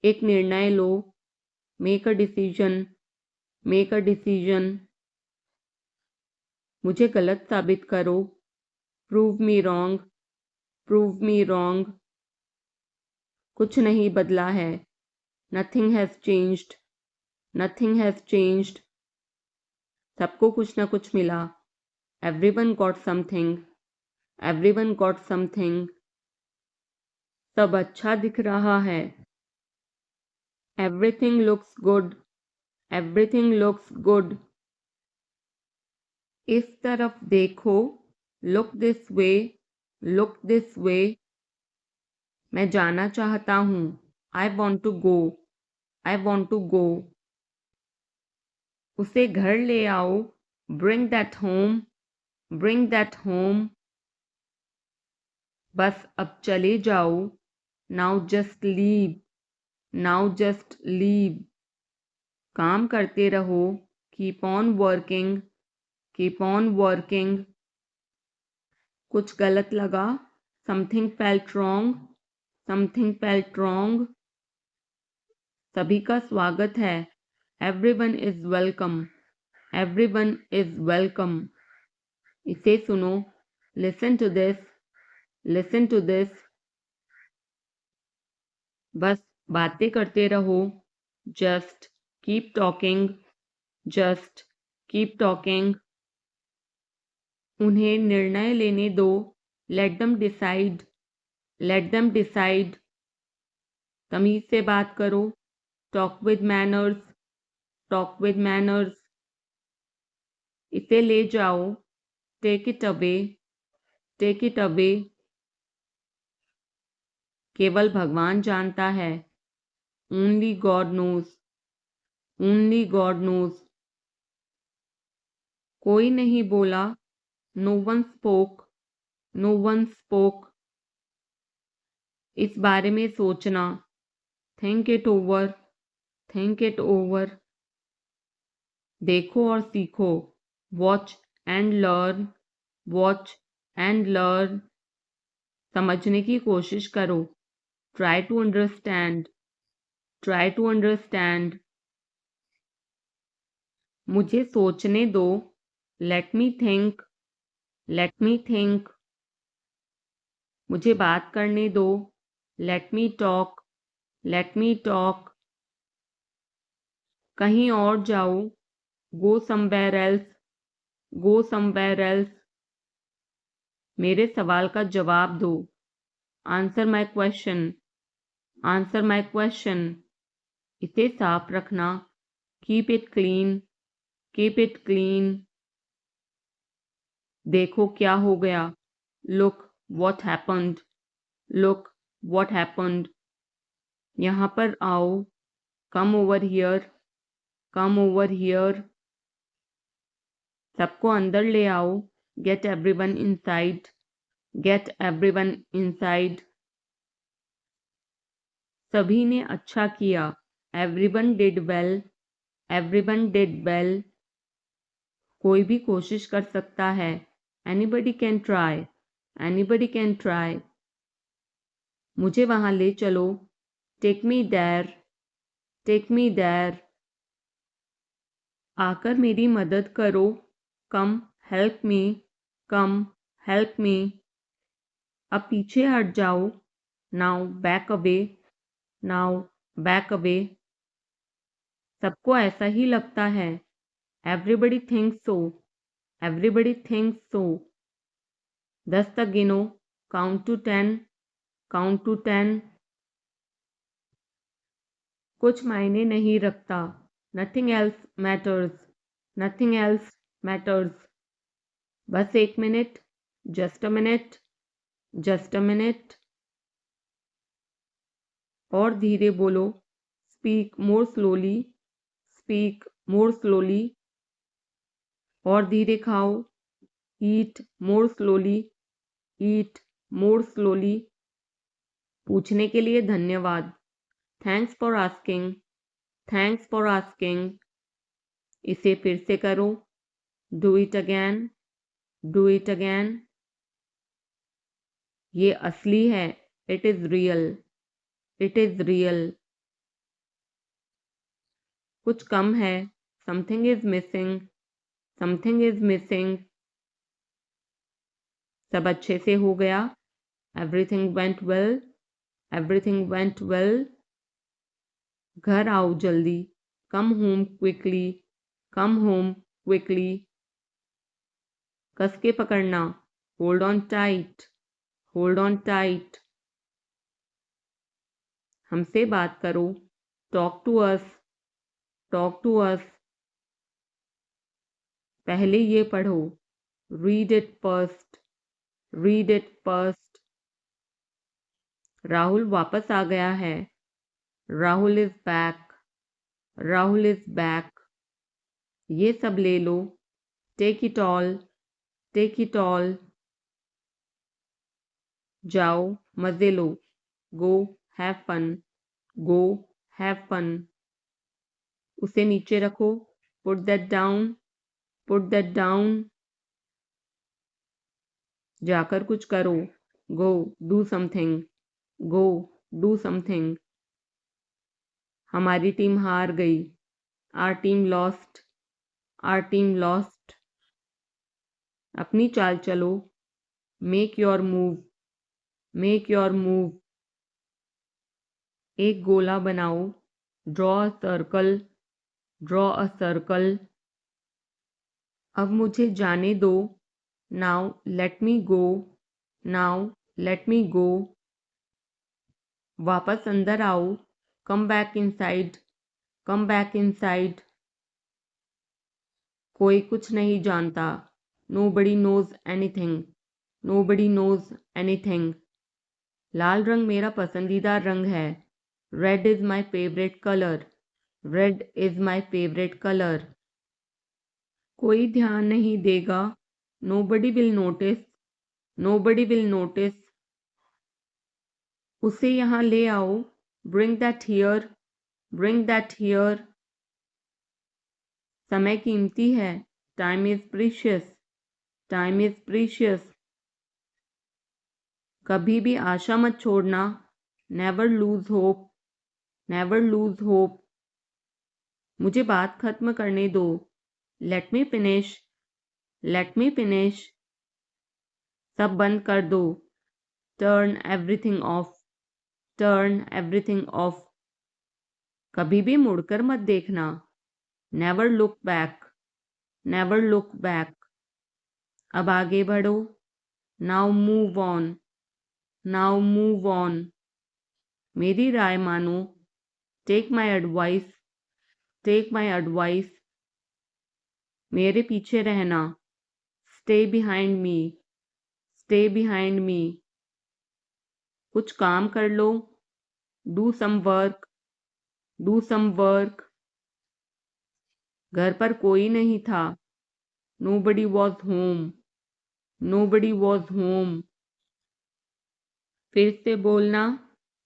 एक निर्णय लो, make a decision, make a decision. मुझे गलत साबित करो, prove me wrong, prove me wrong. कुछ नहीं बदला है, nothing has changed, nothing has changed. सबको कुछ ना कुछ मिला, everyone got something, everyone got something. सब अच्छा दिख रहा है, everything looks good, everything looks good. इस तरफ देखो, look this way, look this way. मैं जाना चाहता हूँ, I want to go, I want to गो। उसे घर ले आओ, bring that home, bring that home. बस अब चले जाओ, now just leave, now just leave. काम करते रहो, keep on working, keep on working. कुछ गलत लगा, something felt wrong, something felt wrong. सभी का स्वागत है, everyone is welcome, everyone is welcome. इसे सुनो, listen to this, listen to this. बस बातें करते रहो, just keep talking, just keep talking. उन्हें निर्णय लेने दो, let them decide, let them decide. तमीज से बात करो, talk with manners, talk with manners. इसे ले जाओ, take it away, take it away. केवल भगवान जानता है, only God knows, only God knows. कोई नहीं बोला, no one spoke, no one spoke. इस बारे में सोचना, think it over, think it over. देखो और सीखो, watch and learn, watch and learn. समझने की कोशिश करो, try to understand, try to understand. मुझे सोचने दो, let me think, let me think. मुझे बात करने दो, let me talk, let me talk. कहीं और जाओ, go somewhere else, go somewhere else. मेरे सवाल का जवाब दो, answer my question, answer my question. इसे साफ रखना, keep it clean, keep it clean. देखो क्या हो गया, look what happened, look what happened. यहाँ पर आओ, come over here, come over here. सबको अंदर ले आओ, get everyone inside, get everyone inside. सभी ने अच्छा किया, everyone did well, everyone did well. कोई भी कोशिश कर सकता है, anybody can try, anybody can try. मुझे वहां ले चलो, take me there, take me there. आकर मेरी मदद करो, कम हेल्प मी, कम हेल्प मी। अब पीछे हट जाओ, now back away, now back away. सबको ऐसा ही लगता है, एवरीबडी थिंक्स सो, एवरीबडी थिंक्स सो। 10 तक गिनो, काउंट टू 10, काउंट टू 10। कुछ मायने नहीं रखता, nothing else matters, nothing else matters. बस एक minute, just a minute, just a minute. और धीरे बोलो, speak more slowly, speak more slowly, और धीरे खाओ, ईट मोर स्लोली, ईट मोर स्लोली। पूछने के लिए धन्यवाद, thanks for asking, thanks for asking. इसे फिर से करो, do it again, do it again. ये असली है, it is real, it is real. कुछ कम है, something is missing, something is missing. सब अच्छे से हो गया, everything went well, everything went well. घर आओ जल्दी, come home quickly, come home quickly. कस के पकड़ना, hold on tight, hold on tight. हमसे बात करो, talk to us, talk to us. पहले ये पढ़ो, read it first, read it first. Rahul वापस आ गया है, Rahul is back, Rahul is back. ये सब ले लो, take it all, take it all. जाओ मजे लो, go have fun, go have fun. उसे नीचे रखो, put that down, put that down. जाकर कुछ करो, go do something, go do something. हमारी टीम हार गई, our team lost, are team lost. अपनी चाल चलो, make your move, make your move. एक गोला बनाओ, draw a circle, draw a circle. अब मुझे जाने दो, now let me go, now let me go. वापस अंदर आओ, come back inside, come back inside. कोई कुछ नहीं जानता, nobody knows anything, nobody knows anything. लाल रंग मेरा पसंदीदा रंग है, red is my favourite colour, red is my favourite colour. कोई ध्यान नहीं देगा, nobody will notice, nobody will notice. उसे यहाँ ले आओ, bring that here, bring that here. समय कीमती है, time is precious, time is precious. कभी भी आशा मत छोड़ना, never lose hope, never lose hope. मुझे बात खत्म करने दो, let me finish, let me finish. सब बंद कर दो, turn everything of, turn everything of. कभी भी मुड़कर मत देखना, never look back, never look back. अब आगे बढ़ो, now move on, now move on. मेरी राय मानो, take my advice, take my advice. मेरे पीछे रहना, stay behind me, stay behind me. कुछ काम कर लो, do some work, do some work. घर पर कोई नहीं था, nobody was home, nobody was home. फिर से बोलना,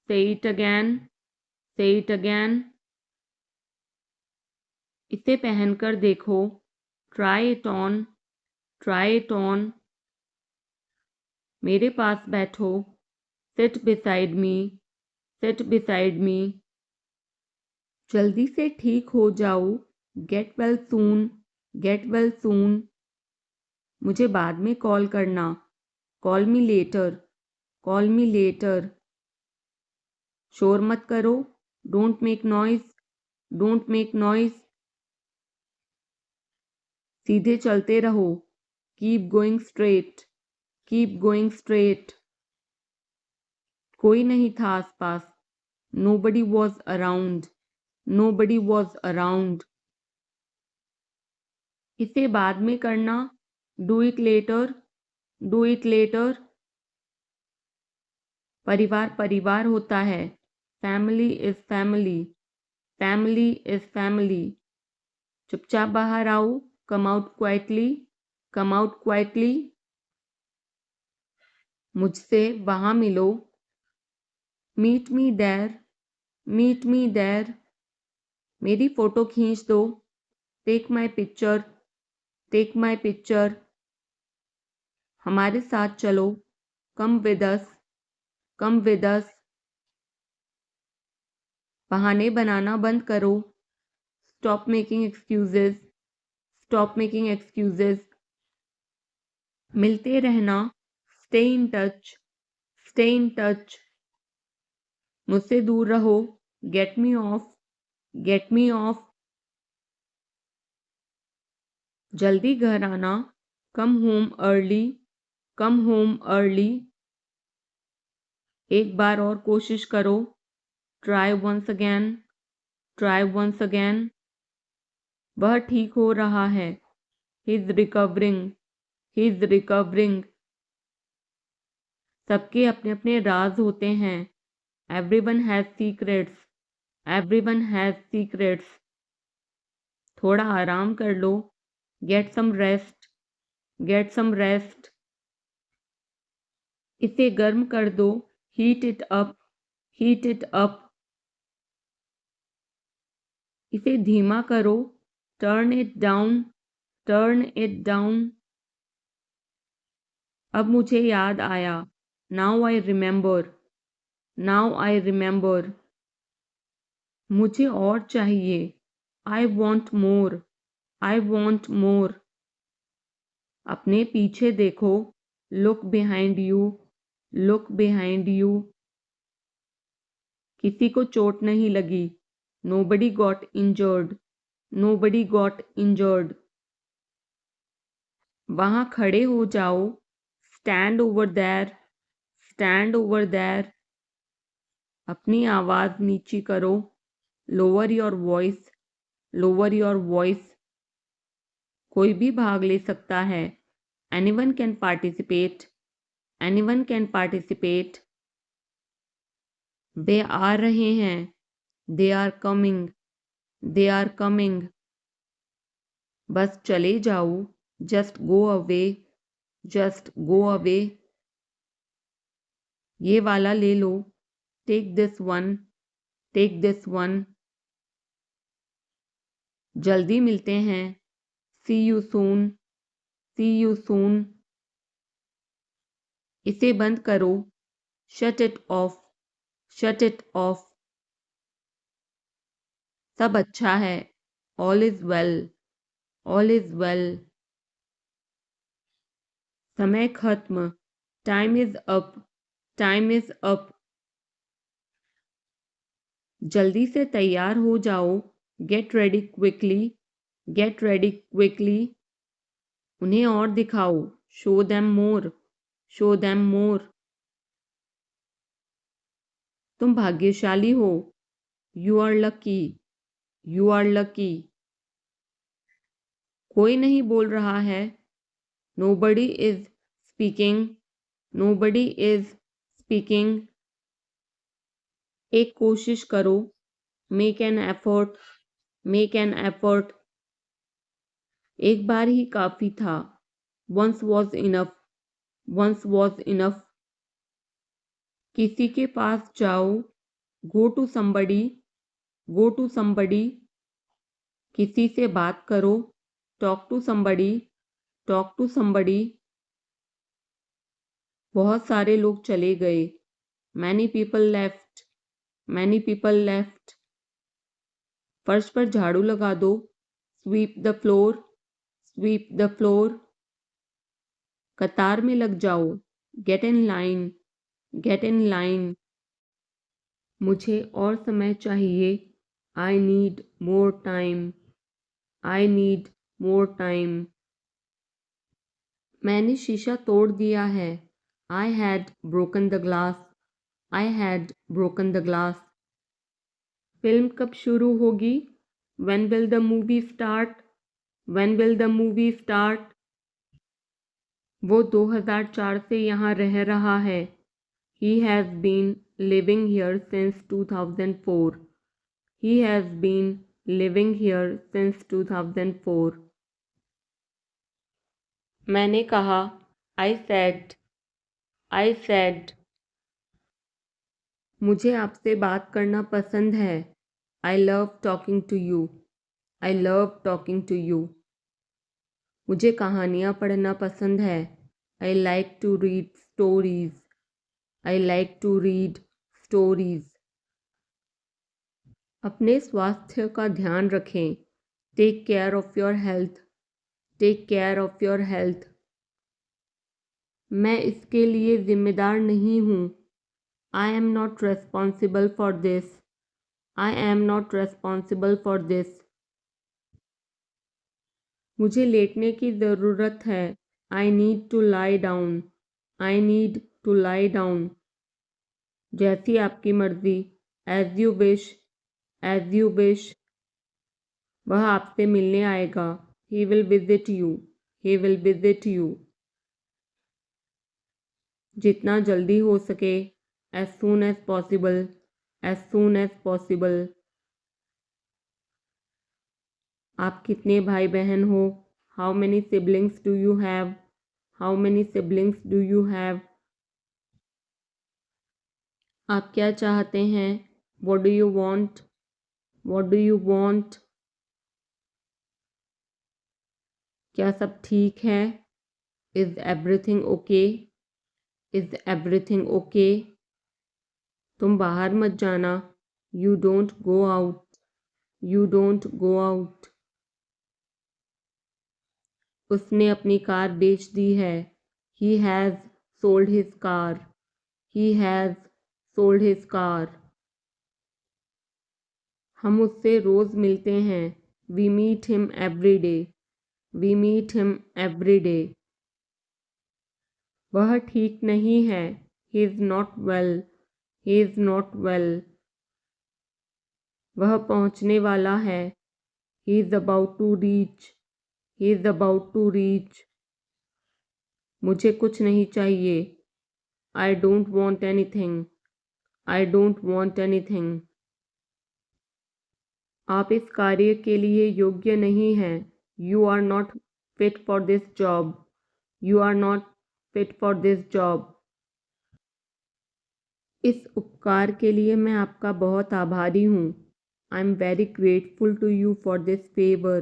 say it again, say it again. इसे पहनकर देखो, try it on, try it on. मेरे पास बैठो, seat beside me, seat beside me. जल्दी से ठीक हो जाओ, get well soon, get well soon. मुझे बाद में कॉल करना, call me later, call me later. शोर मत करो, don't make noise, don't make noise. सीधे चलते रहो, keep going straight, keep going straight. कोई नहीं था आसपास, nobody was around, nobody was around. इसे बाद में करना, do it later, do it later. परिवार परिवार होता है, family is family, family is family. चुपचाप बाहर आओ, come out quietly, come out quietly. मुझसे वहाँ मिलो, meet me there, meet me there. मेरी फ़ोटो खींच दो, take my picture, take my picture. हमारे साथ चलो, come with us, come with us. बहाने बनाना बंद करो, stop making excuses, stop making excuses. मिलते रहना, stay in touch, stay in touch. मुझसे दूर रहो, get me off, get me off. जल्दी घर आना, come home early, come home early. एक बार और कोशिश करो, try once again, try once again. वह ठीक हो रहा है, he is recovering, he is recovering. सबके अपने अपने राज होते हैं, everyone has secrets, everyone has secrets. थोड़ा आराम कर लो, get some rest, get some rest. इसे गर्म कर दो, heat it up, heat it up. इसे धीमा करो, turn it down, turn it down. अब मुझे याद आया, now I remember, now I remember. मुझे और चाहिए, I want more, I want more. अपने पीछे देखो, look behind you, look behind you. किसी को चोट नहीं लगी, nobody got injured, nobody got injured. वहाँ खड़े हो जाओ, stand over there, stand over there. अपनी आवाज़ नीची करो, lower your voice, lower your voice. कोई भी भाग ले सकता है, anyone can participate, anyone can participate. वे आ रहे हैं, they are coming, they are coming. बस चले जाओ, just go away, just go away. ये वाला ले लो, take this one, take this one. जल्दी मिलते हैं, see you soon, C you soon. इसे बंद करो, shut it off, shut it off. सब अच्छा है, all is well, all is well. समय खत्म, time is up, time is up. जल्दी से तैयार हो जाओ, get ready quickly, get ready quickly. उन्हें और दिखाओ, show them more, show them more. तुम भाग्यशाली हो, you are lucky, you are lucky. कोई नहीं बोल रहा है, nobody is speaking, nobody is speaking. एक कोशिश करो, make an effort, make an effort. एक बार ही काफ़ी था, once was enough, once was enough. किसी के पास जाओ, go to somebody, go to somebody. किसी से बात करो, talk to somebody, talk to somebody. बहुत सारे लोग चले गए, many people left, many people left. फर्श पर झाड़ू लगा दो, sweep the floor, sweep the floor. कतार में लग जाओ, get in line, get in line. मुझे और समय चाहिए, I need more time, I need more time. मैंने शीशा तोड़ दिया है, I had broken the glass, I had broken the glass. Film कब शुरू होगी, when will the movie start, when will the movie start. वो 2004 से यहाँ रह रहा है, he has been living here since 2004, he has been living here since 2004. मैंने कहा, I said, मुझे आपसे बात करना पसंद है, I love talking to you, I love talking to you. मुझे कहानियाँ पढ़ना पसंद है, I like to read stories, I like to read stories. अपने स्वास्थ्य का ध्यान रखें, take care of your health, take care of your health. मैं इसके लिए जिम्मेदार नहीं हूँ, I am not responsible for this, I am not responsible for this. मुझे लेटने की ज़रूरत है, I need to lie down, I need to lie down. जैसी आपकी मर्ज़ी, as you wish, as you wish. वह आपसे मिलने आएगा, he will visit you, he will visit you. जितना जल्दी हो सके, as soon as possible, as soon as possible. आप कितने भाई बहन हो, how many siblings do you have, how many siblings do you have. आप क्या चाहते हैं, what do you want, what do you want. क्या सब ठीक है, is everything okay, is everything okay. तुम बाहर मत जाना, you don't go out, you don't go out. उसने अपनी कार बेच दी है, he has sold his car, he has sold his car. हम उससे रोज़ मिलते हैं, we meet him every day, we meet him every day. वह ठीक नहीं है, he is not well, he is not well. वह पहुंचने वाला है, he is about to reach, he is about to reach. मुझे कुछ नहीं चाहिए, I don't want anything, I don't want anything. आप इस कार्य के लिए योग्य नहीं हैं, you are not fit for this job, you are not fit for this job. इस उपकार के लिए मैं आपका बहुत आभारी हूँ, I am very grateful to you for this favor,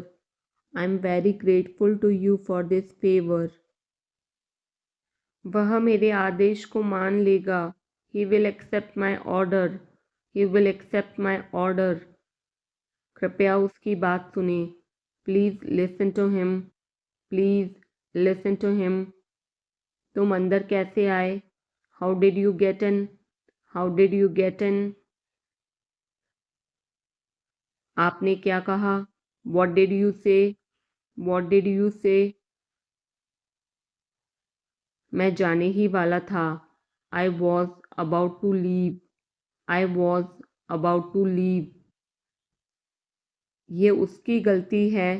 I am very grateful to you for this favor. वह मेरे आदेश को मान लेगा, he will accept my order, he will accept my order. कृपया उसकी बात सुने, please listen to him, please listen to him. तुम अंदर कैसे आए, how did you get in, how did you get in. आपने क्या कहा, what did you say, what did you say. मैं जाने ही वाला था, I was about to leave, I was about to leave. ये उसकी गलती है,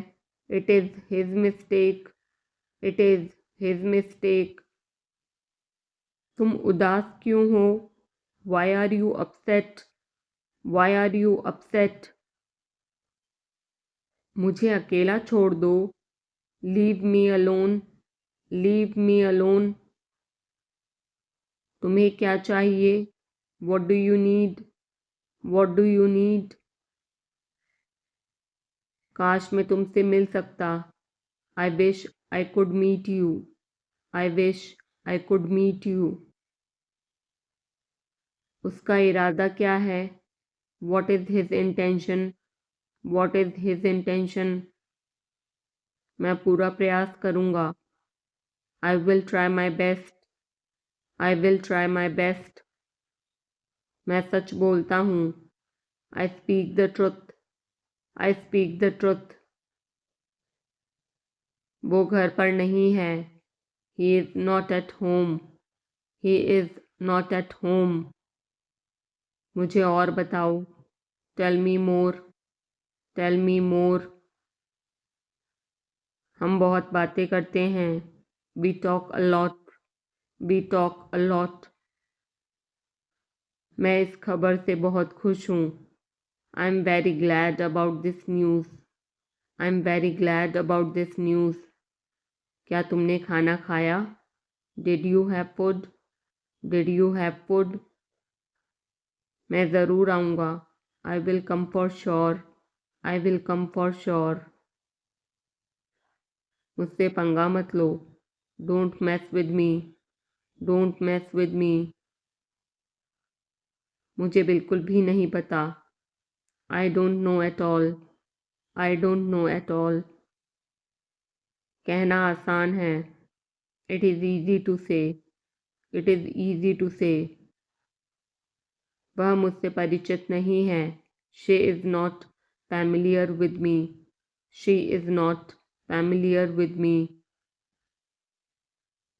it is his mistake, it is his mistake. तुम उदास क्यों हो, why are you upset, why are you upset. मुझे अकेला छोड़ दो, leave me alone, leave me alone. तुम्हें क्या चाहिए, what do you need, what do you need. काश मैं तुमसे मिल सकता, I wish I could meet you, I wish I could meet you. उसका इरादा क्या है, what is his intention, what is his intention. मैं पूरा प्रयास करूँगा, I will try my best, I will try my best. मैं सच बोलता हूँ, I speak the truth, I speak the truth. वो घर पर नहीं है, he is not at home, he is not at home. मुझे और बताओ, tell me more, tell me more. हम बहुत बातें करते हैं, we talk a lot, we talk a lot. मैं इस खबर से बहुत खुश हूँ, I'm very glad about this news. I'm very glad about this news. क्या तुमने खाना खाया? Did you have food? Did you have food? मैं ज़रूर आऊँगा. I will come for sure. I will come for sure. मुझसे पंगा मत लो. Don't mess with me. Don't mess with me. मुझे बिल्कुल भी नहीं पता. I don't know at all. I don't know at all. कहना आसान है. It is easy to say. It is easy to say. वह मुझसे परिचित नहीं है. She is not familiar with me. She is not familiar with me.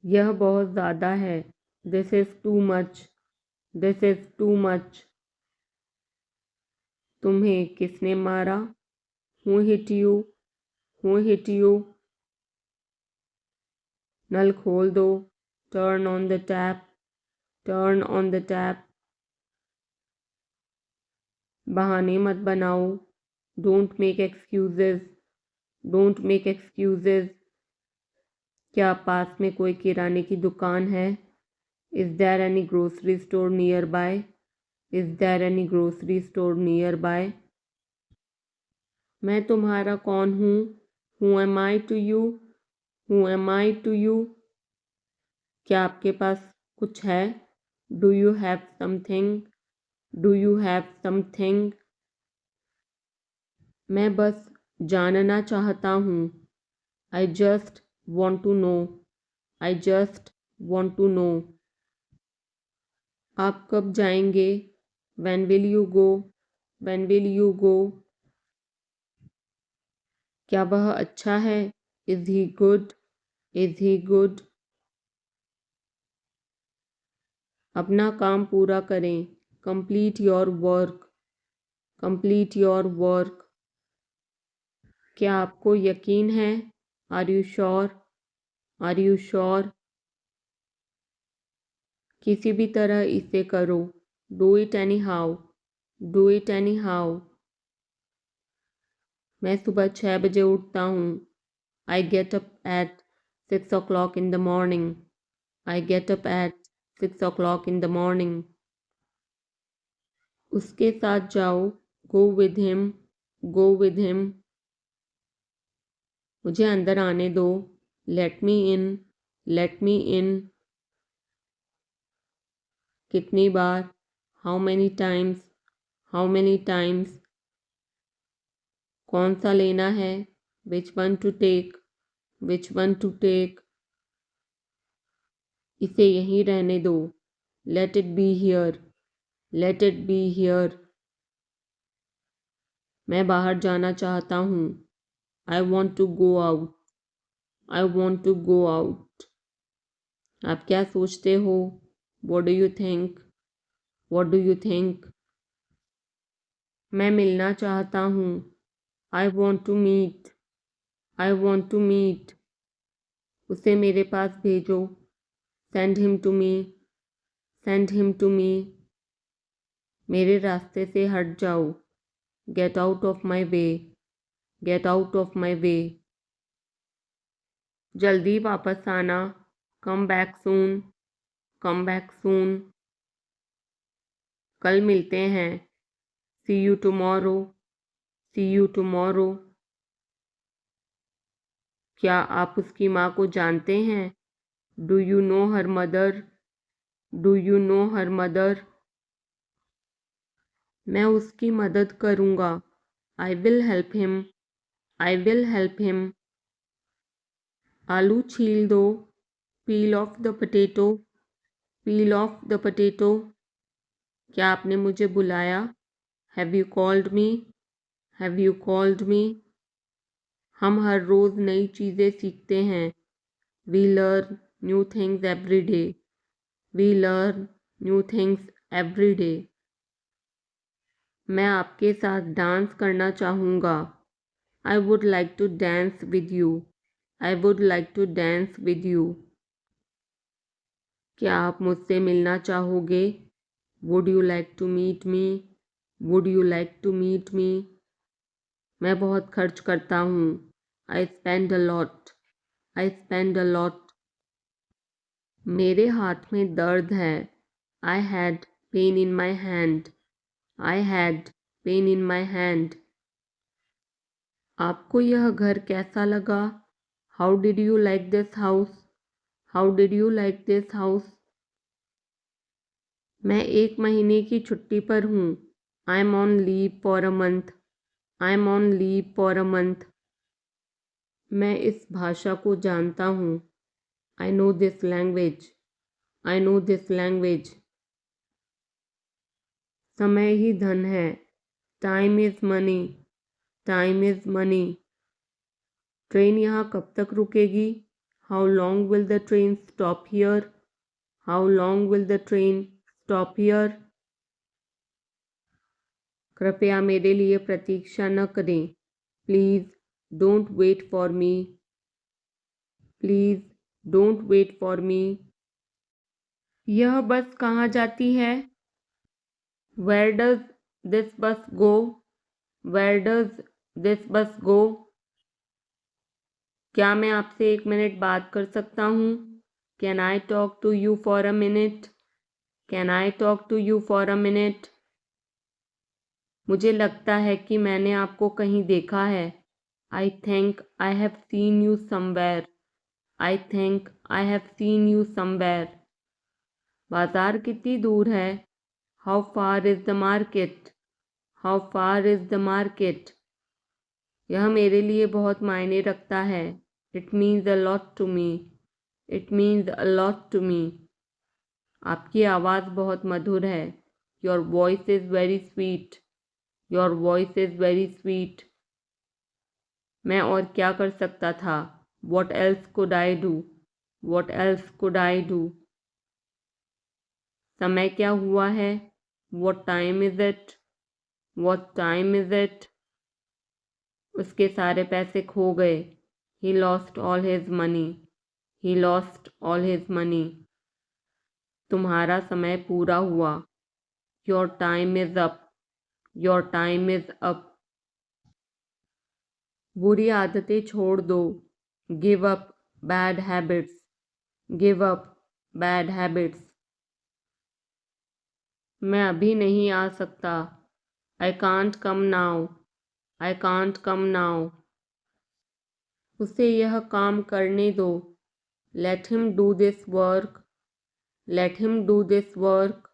यह बहुत ज़्यादा है. This is too much. This is too much. तुम्हें किसने मारा? Who hit you? Who hit you? नल खोल दो. Turn on the tap. Turn on the tap. बहाने मत बनाओ. Don't make excuses. Don't make excuses. क्या पास में कोई किराने की दुकान है? Is there any grocery store nearby? Is there any grocery store nearby? मैं तुम्हारा कौन हूँ? Who am I to you? Who am I to you? क्या आपके पास कुछ है? Do you have something? Do you have something? मैं बस जानना चाहता हूँ. I just want to know. I just want to know. आप कब जाएंगे? When will you go? When will you go? क्या वह अच्छा है? Is he good? Is he good? अपना काम पूरा करें. Complete your work. Complete your work. क्या आपको यकीन है? Are you sure? Are you sure? किसी भी तरह इसे करो. Do it anyhow. Do it anyhow. मैं सुबह 6 बजे उठता हूँ. I get up at 6 o'clock in the morning. I get up at 6 o'clock in the morning. उसके साथ जाओ. Go with him. Go with him. मुझे अंदर आने दो. Let me in. Let me in. कितनी बार? How many times? How many times? कौन सा लेना है? Which one to take? Which one to take? इसे यहीं रहने दो. Let it be here. Let it be here. मैं बाहर जाना चाहता हूँ. I want to go out. I want to go out. आप क्या सोचते हो? What do you think? What do you think? मैं मिलना चाहता हूँ. I want to meet. I want to meet. उसे मेरे पास भेजो. Send him to me. Send him to me. मेरे रास्ते से हट जाओ. Get out of my way. Get out of my way. जल्दी वापस आना. Come back soon. Come back soon. कल मिलते हैं. See you tomorrow. See you tomorrow. क्या आप उसकी माँ को जानते हैं? Do you know her mother? Do you know her mother? मैं उसकी मदद करूँगा. I will help him. I will help him. आलू छील दो. Peel off the potato. Peel off the potato. क्या आपने मुझे बुलाया? Have you called me? Have you called me? हम हर रोज़ नई चीज़ें सीखते हैं. We learn new things every day. We learn new things every day. मैं आपके साथ डांस करना चाहूँगा. I would like to dance with you. I would like to dance with you. क्या आप मुझसे मिलना चाहोगे? Would you like to meet me? Would you like to meet me? मैं बहुत खर्च करता हूँ। I spend a lot. I spend a lot. मेरे हाथ में दर्द है। I had pain in my hand. I had pain in my hand. आपको यह घर कैसा लगा? How did you like this house? How did you like this house? मैं 1 महीने की छुट्टी पर हूँ। I am on leave for a month. I am on leave for a month. मैं इस भाषा को जानता हूँ। I know this language. I know this language. समय ही धन है। Time is money. Time is money. Train यहाँ कब तक रुकेगी? How long will the train stop here? How long will the train stop here? कृपया मेरे लिए प्रतीक्षा न करें। Please don't wait for me. Please don't wait for me. यह बस कहाँ जाती है? वेयर डज दिस बस गो? वेयर डज दिस बस गो? क्या मैं आपसे 1 मिनट बात कर सकता हूँ? Can I talk to you for a minute? Can I talk to you for a minute? मुझे लगता है कि मैंने आपको कहीं देखा है। I think I have seen you somewhere. I think I have seen you somewhere. बाजार कितनी दूर है? How far is the market? How far is the market? यह मेरे लिए बहुत मायने रखता है। It means a lot to me. It means a lot to me. आपकी आवाज़ बहुत मधुर है। Your voice is very sweet. Your voice is very sweet. मैं और क्या कर सकता था? What else could I do? What else could I do? समय क्या हुआ है? What time is it? What time is it? उसके सारे पैसे खो गए। He lost all his money. He lost all his money. तुम्हारा समय पूरा हुआ। Your time is up. Your time is up. बुरी आदतें छोड़ दो। Give up bad habits. Give up bad habits. मैं अभी नहीं आ सकता। I can't come now. I can't come now. उसे यह काम करने दो। Let him do this work. Let him do this work.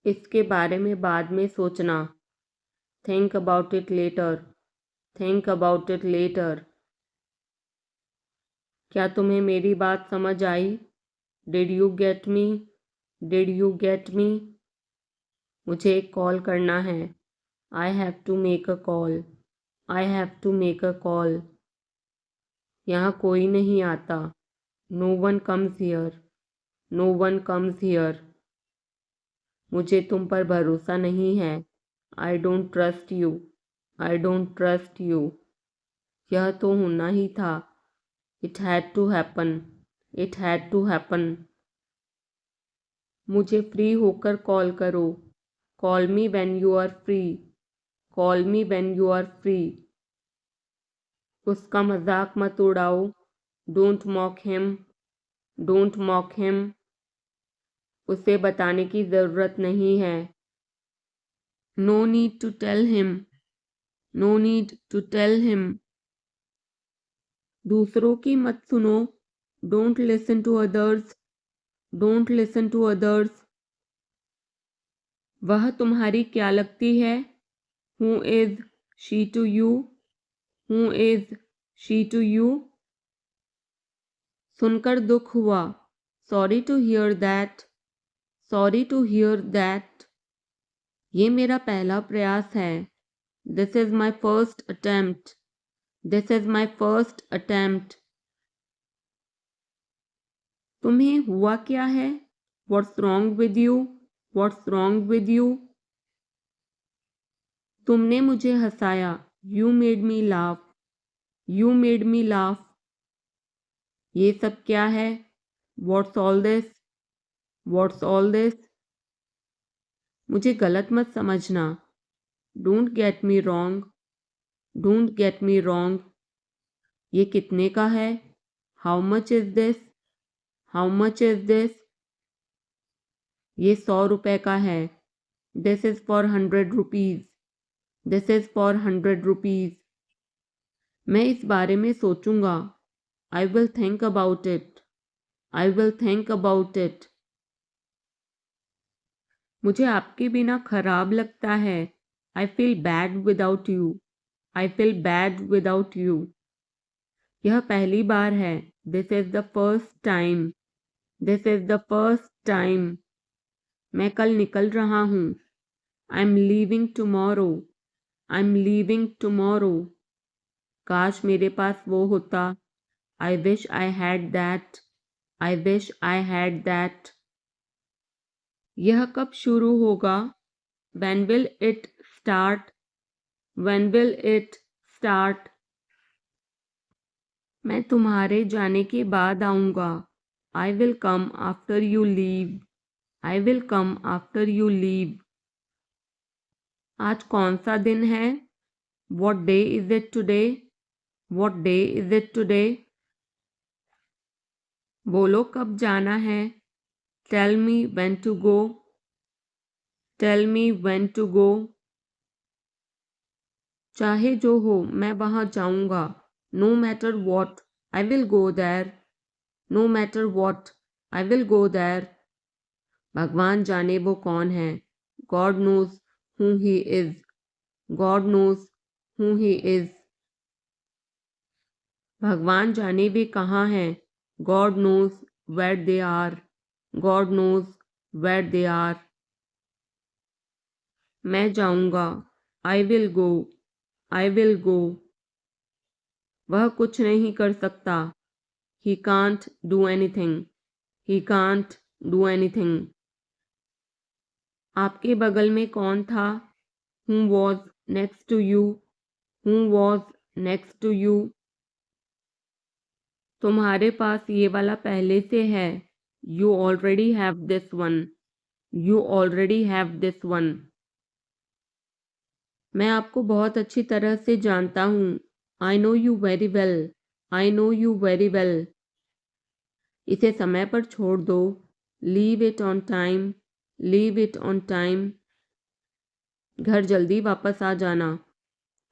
इसके बारे में बाद में सोचना। Think about it later. Think about it later. क्या तुम्हें मेरी बात समझ आई? Did you get me? Did you get me? मुझे एक कॉल करना है। I have to make a call. I have to make a call. यहाँ कोई नहीं आता। No one comes here. No one comes here. मुझे तुम पर भरोसा नहीं है। I don't trust you. I don't trust you. यह तो होना ही था। It had to happen. It had to happen. मुझे फ्री होकर कॉल करो। Call me when you are free. Call me when you are free. उसका मजाक मत उड़ाओ। Don't mock him. Don't mock him. उसे बताने की ज़रूरत नहीं है। No need to tell him. No need to tell him. दूसरों की मत सुनो। Don't listen to others. Don't listen to others. वह तुम्हारी क्या लगती है? Who is she to you? Who is she to you? सुनकर दुख हुआ। Sorry to hear that. Sorry to hear that. ये मेरा पहला प्रयास है। This is my first attempt. This is my first attempt. तुम्हें हुआ क्या है? What's wrong with you? What's wrong with you? तुमने मुझे हंसाया। You made me laugh. You made me laugh. ये सब क्या है? What's all this? What's all this? मुझे गलत मत समझना। Don't get me wrong, don't get me wrong. ये कितने का है? How much is this, how much is this. ये 100 रुपए का है। This is for 100 rupees, this is for 100 rupees. मैं इस बारे में सोचूंगा। I will think about it, I will think about it. मुझे आपके बिना खराब लगता है। I feel bad without you, I feel bad without you. यह पहली बार है। This is the first time, this is the first time. मैं कल निकल रहा हूँ। I am leaving tomorrow, I am leaving tomorrow. काश मेरे पास वो होता। I wish I had that, I wish I had that. यह कब शुरू होगा? When will it start? When will it start? मैं तुम्हारे जाने के बाद आऊँगा। I will come after you leave, I will come after you leave। आज कौन सा दिन है? What day is it today? What day is it today? बोलो कब जाना है? Tell me when to go, tell me when to go। चाहे जो हो मैं वहाँ जाऊँगा। No matter what, I will go there, no matter what, I will go there। भगवान जाने वो कौन है। God knows who he is, God knows who he is। भगवान जाने वे कहाँ हैं। God knows where they are, God knows where they are। मैं जाऊँगा। I will go, I will go। वह कुछ नहीं कर सकता। He can't do anything, he can't do anything। आपके बगल में कौन था? Who was next to you, who was next to you। तुम्हारे पास ये वाला पहले से है। You already have this one, you already have this one। मैं आपको बहुत अच्छी तरह से जानता हूँ। I know you very well, I know you very well। इसे समय पर छोड़ दो। Leave it on time, leave it on time। घर जल्दी वापस आ जाना।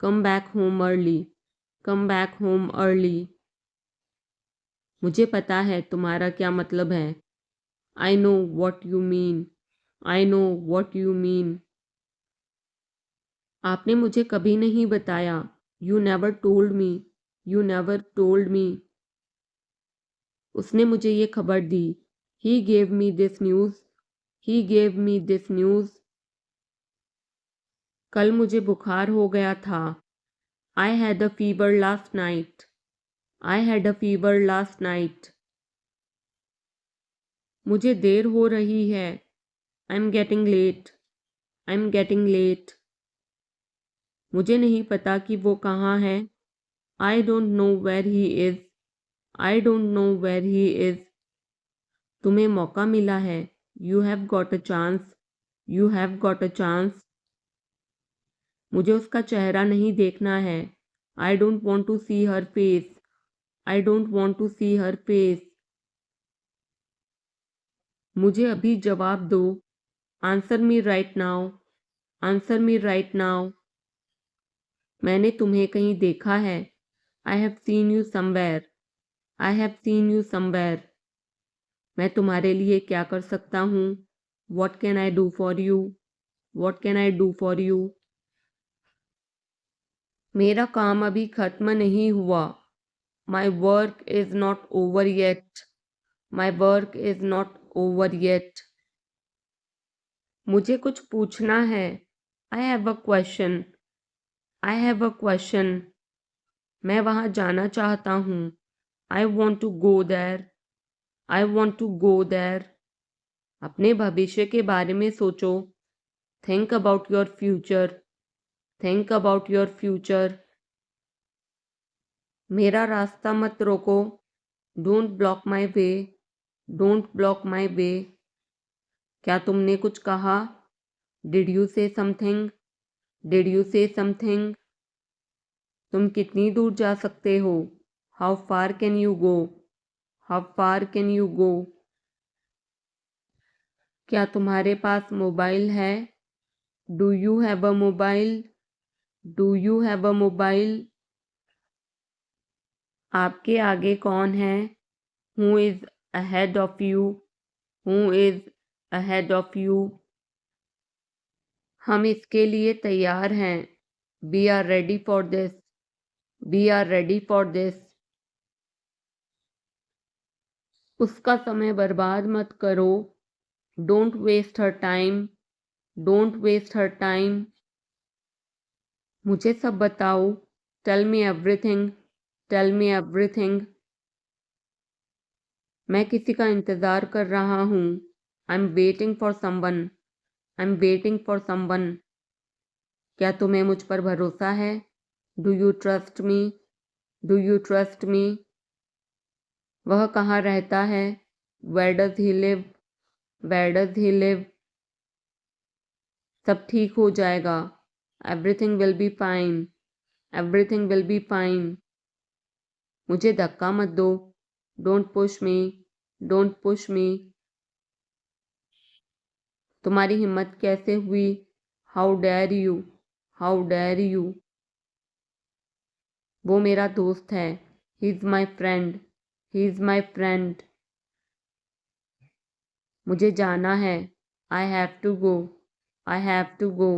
Come back home early, come back home early। मुझे पता है तुम्हारा क्या मतलब है। I know what you mean, I know what you mean। आपने मुझे कभी नहीं बताया। You never told me, you never told me। उसने मुझे ये खबर दी। He gave me this news, he gave me this news। कल मुझे बुखार हो गया था। I had a fever last night, I had a fever last night। मुझे देर हो रही है। I'm getting late, I'm getting late। मुझे नहीं पता कि वो कहाँ है। I don't know where he is, I don't know where he is। तुम्हें मौका मिला है। You have got a chance, you have got a chance। मुझे उसका चेहरा नहीं देखना है। I don't want to see her face, I don't want to see her face। मुझे अभी जवाब दो। Answer me right now, answer me right now। मैंने तुम्हें कहीं देखा है। I have seen you somewhere, I have seen you somewhere। मैं तुम्हारे लिए क्या कर सकता हूँ? What can I do for you, what can I do for you। मेरा काम अभी खत्म नहीं हुआ। My work is not over yet, my work is not over yet। मुझे कुछ पूछना है। I have a question, I have a question। मैं वहाँ जाना चाहता हूँ। I want to go there, I want to go there। अपने भविष्य के बारे में सोचो। Think about your future, think about your future। मेरा रास्ता मत रोको। Don't block my way, don't block my way। क्या तुमने कुछ कहा? Did you say something? Did you say something? तुम कितनी दूर जा सकते हो? How far can you go? How far can you go? क्या तुम्हारे पास मोबाइल है? Do you have a mobile? Do you have a mobile? आपके आगे कौन है? Who is ahead of you? Who is ahead of you? हम इसके लिए तैयार हैं। We are ready for this. We are ready for this. उसका समय बर्बाद मत करो। Don't waste her time. Don't waste her time. मुझे सब बताओ। Tell me everything. Tell me everything. मैं किसी का इंतज़ार कर रहा हूँ। I am waiting for someone. I am waiting for someone. क्या तुम्हें मुझ पर भरोसा है? Do you trust me? Do you trust me? वह कहाँ रहता है? Where does he live? Where does he live? सब ठीक हो जाएगा। Everything will be fine. Everything will be fine. मुझे धक्का मत दो। Don't push me. Don't push me. तुम्हारी हिम्मत कैसे हुई? How dare you? How dare you? वो मेरा दोस्त है। He is my friend. He is my friend. मुझे जाना है। I have to go. I have to go.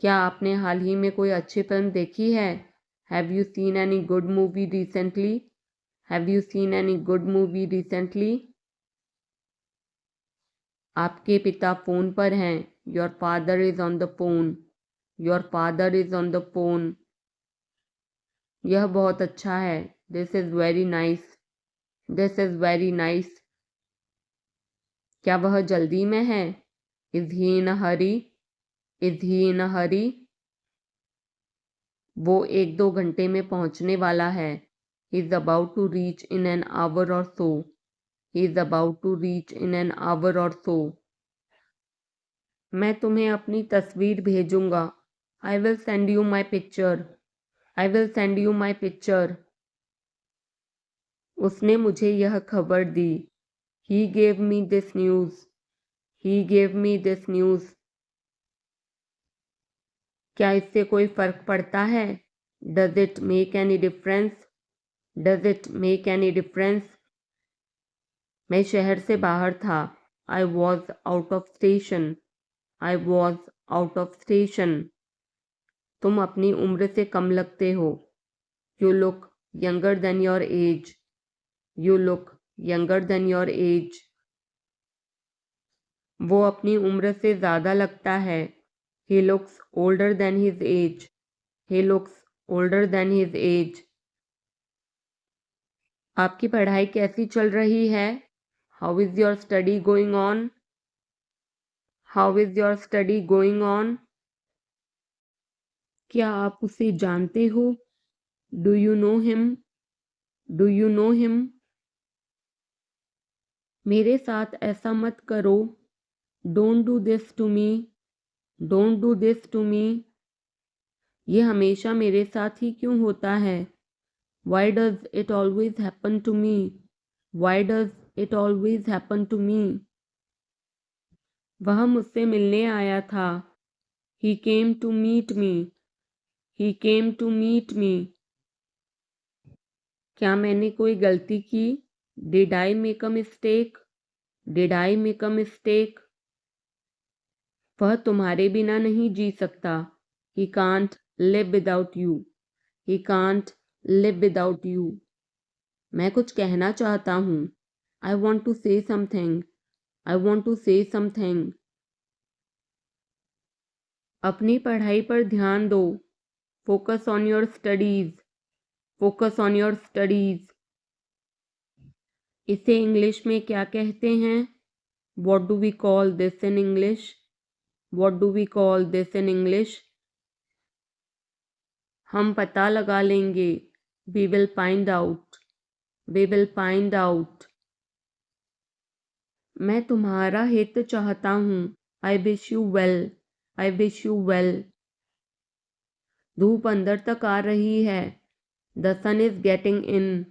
क्या आपने हाल ही में कोई अच्छी फिल्म देखी है? Have you seen any good movie recently? Have you seen any good movie recently? आपके पिता फ़ोन पर हैं। Your father is on the phone. Your father is on the phone. यह बहुत अच्छा है। This is very nice. This is very nice. क्या वह जल्दी में है? Is he in a hurry? Is he in a hurry? वो 1-2 घंटे में पहुंचने वाला है। He is about to reach in an hour or so. He is about to reach in an hour or so. मैं तुम्हें अपनी तस्वीर भेजूंगा। I will send you my picture. I will send you my picture. उसने मुझे यह खबर दी। He gave me this news. He gave me this news. क्या इससे कोई फ़र्क पड़ता है? Does it make any difference? Does it make any difference? मैं शहर से बाहर था। I was out of station. I was out of station. तुम अपनी उम्र से कम लगते हो। You look younger than your age. You look younger than your age. वो अपनी उम्र से ज़्यादा लगता है। He looks older than his age. He looks older than his age. आपकी पढ़ाई कैसी चल रही है? How is your study going on? How is your study going on? क्या आप उसे जानते हो? Do you know him? Do you know him? मेरे साथ ऐसा मत करो। Don't do this to me. Don't do this to me. ये हमेशा मेरे साथ ही क्यों होता है? Why does it always happen to me? Why does it always happen to me? वह मुझसे मिलने आया था। He came to meet me. He came to meet me. क्या मैंने कोई गलती की? Did I make a mistake? Did I make a mistake? वह तुम्हारे बिना नहीं जी सकता। He can't live without you. He can't live without you. मैं कुछ कहना चाहता हूँ। I want to say something. I want to say something. अपनी पढ़ाई पर ध्यान दो। Focus on your studies. Focus on your studies. इसे इंग्लिश में क्या कहते हैं? What do we call this in English? What do we call this in English? हम पता लगा लेंगे। We will find out. We will find out. मैं तुम्हारा हित चाहता हूँ। I wish you well. I wish you well. धूप अंदर तक आ रही है। The sun is getting in.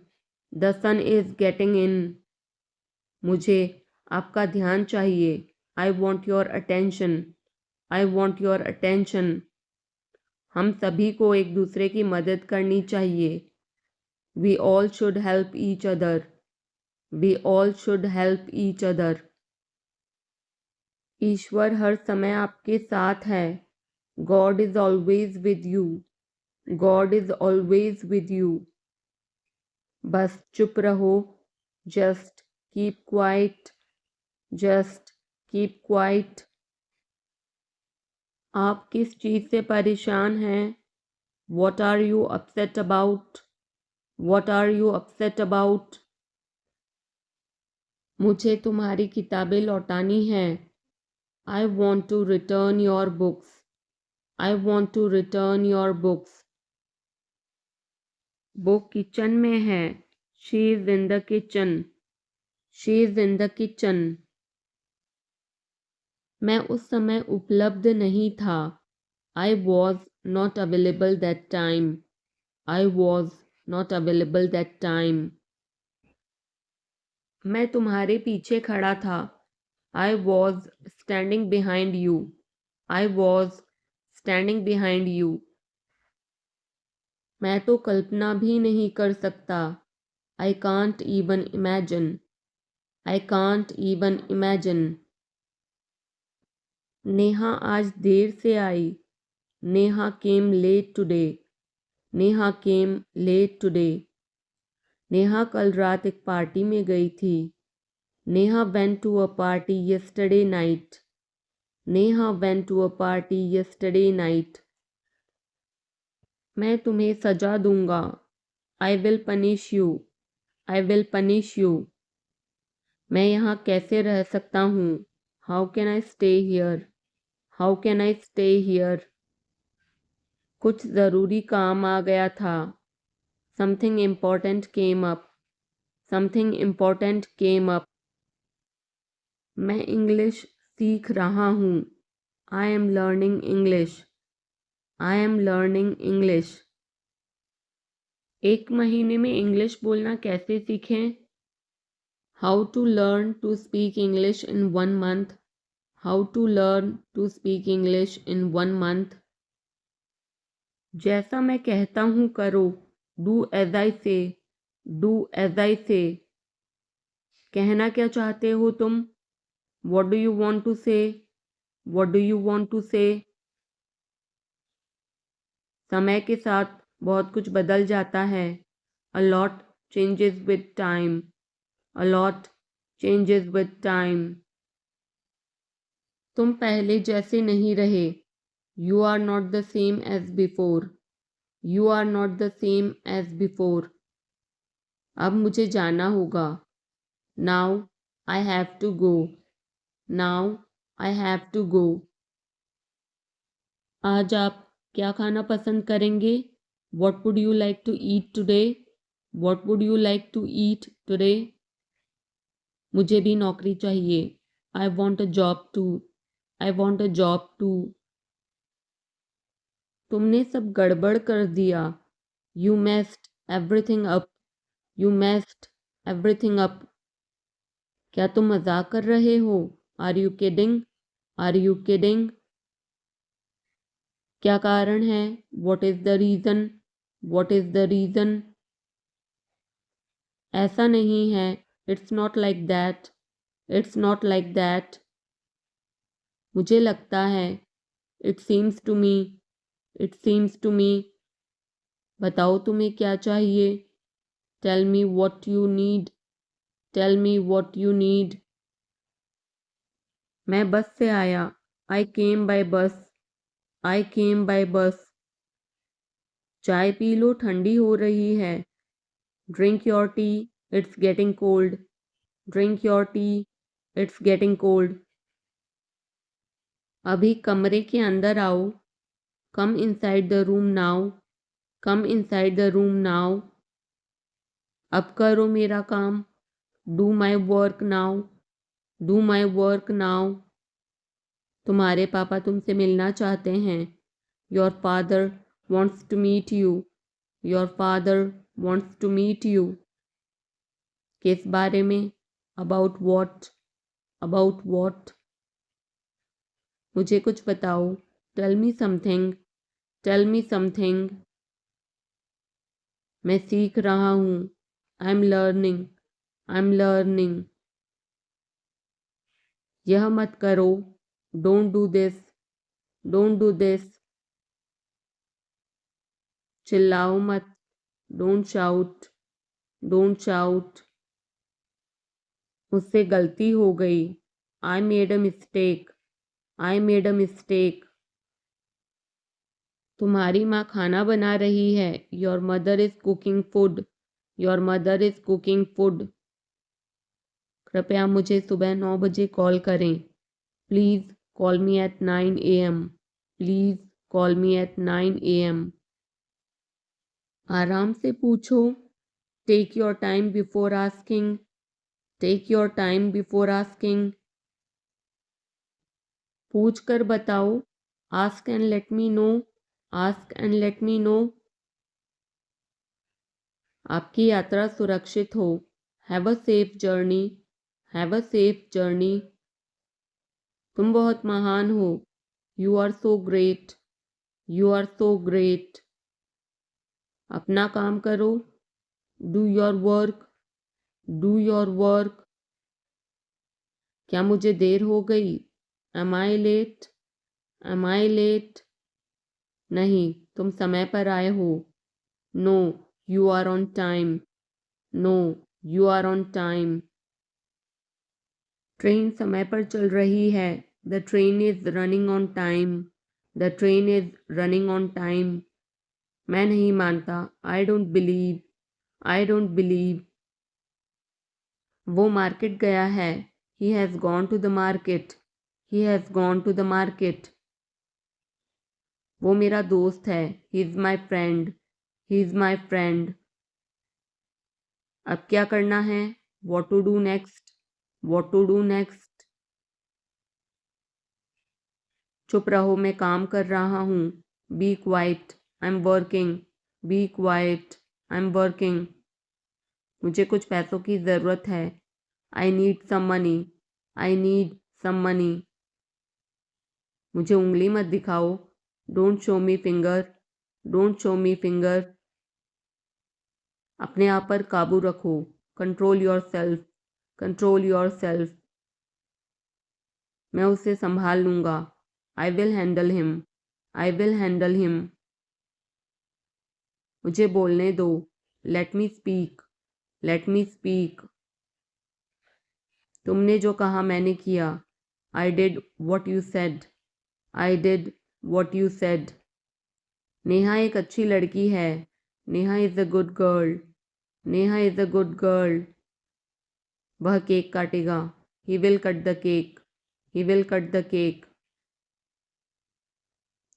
The sun is getting in. मुझे आपका ध्यान चाहिए। I want your attention. I want your attention. हम सभी को एक दूसरे की मदद करनी चाहिए। We all should help each other. We all should help each other. ईश्वर हर समय आपके साथ है। God is always with you. God is always with you. बस चुप रहो। Just keep quiet. Just keep quiet. आप किस चीज़ से परेशान हैं? What are you upset about? What are you upset about? मुझे तुम्हारी किताबें लौटानी हैं। I want to return your books. I want to return your books. वो किचन में है। She is in the kitchen. She is in the kitchen. मैं उस समय उपलब्ध नहीं था। I was not available that time. I was not available that time. मैं तुम्हारे पीछे खड़ा था। I was standing behind you. I was standing behind you. मैं तो कल्पना भी नहीं कर सकता। I can't even imagine. I can't even imagine. Neha आज देर से आई। Neha came late today. Neha came late today. Neha कल रात एक पार्टी में गई थी। Neha went to a party yesterday night. Neha went to a party yesterday night. मैं तुम्हें सजा दूंगा। I will punish you. I will punish you. मैं यहाँ कैसे रह सकता हूँ? How can I stay here? How can I stay here? कुछ ज़रूरी काम आ गया था। Something important came up. Something important came up. मैं इंग्लिश सीख रहा हूँ। I am learning English. I am learning English. एक महीने में इंग्लिश बोलना कैसे सीखें? How to learn to speak English in 1 month. How to learn to speak English in 1 month. जैसा मैं कहता हूँ करो। डू एज आई से। डू एज आई से। कहना क्या चाहते हो तुम? What do you want to say? What do you want to say? समय के साथ बहुत कुछ बदल जाता है। A lot changes with time. A lot changes with time. तुम पहले जैसे नहीं रहे। You are not the same as before. You are not the same as before. अब मुझे जाना होगा। Now I have to go. Now I have to go. आज आप क्या खाना पसंद करेंगे? What would you like to eat today? What would you like to eat today? मुझे भी नौकरी चाहिए। I want a job too. I want a job too. तुमने सब गड़बड़ कर दिया। You messed everything up. You messed everything up. क्या तुम मजाक कर रहे हो? Are you kidding? Are you kidding? क्या कारण है? What is the reason? What is the reason? ऐसा नहीं है। It's not like that. It's not like that. मुझे लगता है। It seems to me. It seems to me. बताओ तुम्हें क्या चाहिए? Tell me what you need. Tell me what you need. मैं बस से आया। आई केम बाय बस। आई केम बाय बस। चाय पी लो, ठंडी हो रही है। Drink your tea. It's getting cold. Drink your tea. It's getting cold. अभी कमरे के अंदर आओ। Come inside the room now. Come inside the room now. अब करो मेरा काम। Do my work now. Do my work now. तुम्हारे पापा तुमसे मिलना चाहते हैं। Your father wants to meet you. Your father wants to meet you. किस बारे में? About what. About what. मुझे कुछ बताओ। Tell me something. Tell me something. मैं सीख रहा हूँ। I am learning. I am learning. यह मत करो। Don't do this. Don't do this. चिल्लाओ मत। Don't shout. Don't shout. मुझसे गलती हो गई। I made a mistake. I made a mistake. तुम्हारी माँ खाना बना रही है। Your mother is cooking food. Your mother is cooking food. कृपया मुझे सुबह 9 बजे कॉल करें। Please call me at 9 AM। Please call me at 9 AM। आराम से पूछो। Take your time before asking. Take your time before asking. पूछ कर बताओ। Ask and let me know. Ask and let me know. आपकी यात्रा सुरक्षित हो। Have a safe journey. Have a safe journey. तुम बहुत महान हो। You are so great. You are so great. अपना काम करो। Do your work. Do your work. क्या मुझे देर हो गई? Am I late? Am I late? नहीं, तुम समय पर आए हो। No, you are on time. No, you are on time. Train समय पर चल रही है। The train is running on time. The train is running on time. मैं नहीं मानता। I don't believe. I don't believe. वो मार्केट गया है। He has gone to the market. He has gone to the market. वो मेरा दोस्त है। He is my friend. He is my friend. अब क्या करना है? What to do next? What to do next? चुप रहो, मैं काम कर रहा हूँ। Be quiet. I am working. Be quiet. I am working. मुझे कुछ पैसों की ज़रूरत है। I need some money. I need some money. मुझे उंगली मत दिखाओ। Don't show me finger. Don't show me finger. अपने आप पर काबू रखो। Control your self. Control your self. मैं उसे संभाल लूँगा। I will handle him. I will handle him. मुझे बोलने दो। Let me speak. Let me speak. तुमने जो कहा मैंने किया। I did what you said. I did what you said. Neha एक अच्छी लड़की है। Neha is a good girl. Neha is a good girl. वह केक काटेगा। He will cut the cake. He will cut the cake.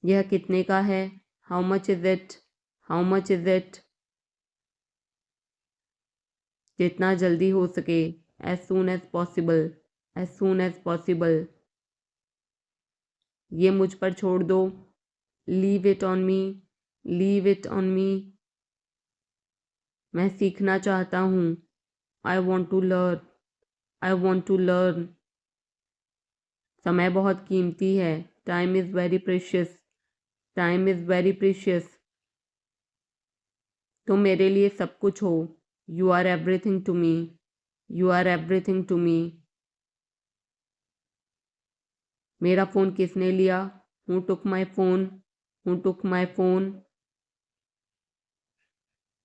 यह कितने का है? How much is it? How much is it? जितना जल्दी हो सके। As soon as possible. As soon as possible. ये मुझ पर छोड़ दो। Leave it on me. Leave it on me. मैं सीखना चाहता हूँ। I want to learn. I want to learn. समय बहुत कीमती है। Time is very precious. Time is very precious. तुम मेरे लिए सब कुछ हो। You are everything to me. You are everything to me. मेरा फ़ोन किसने लिया? Who took my phone? Who took my phone?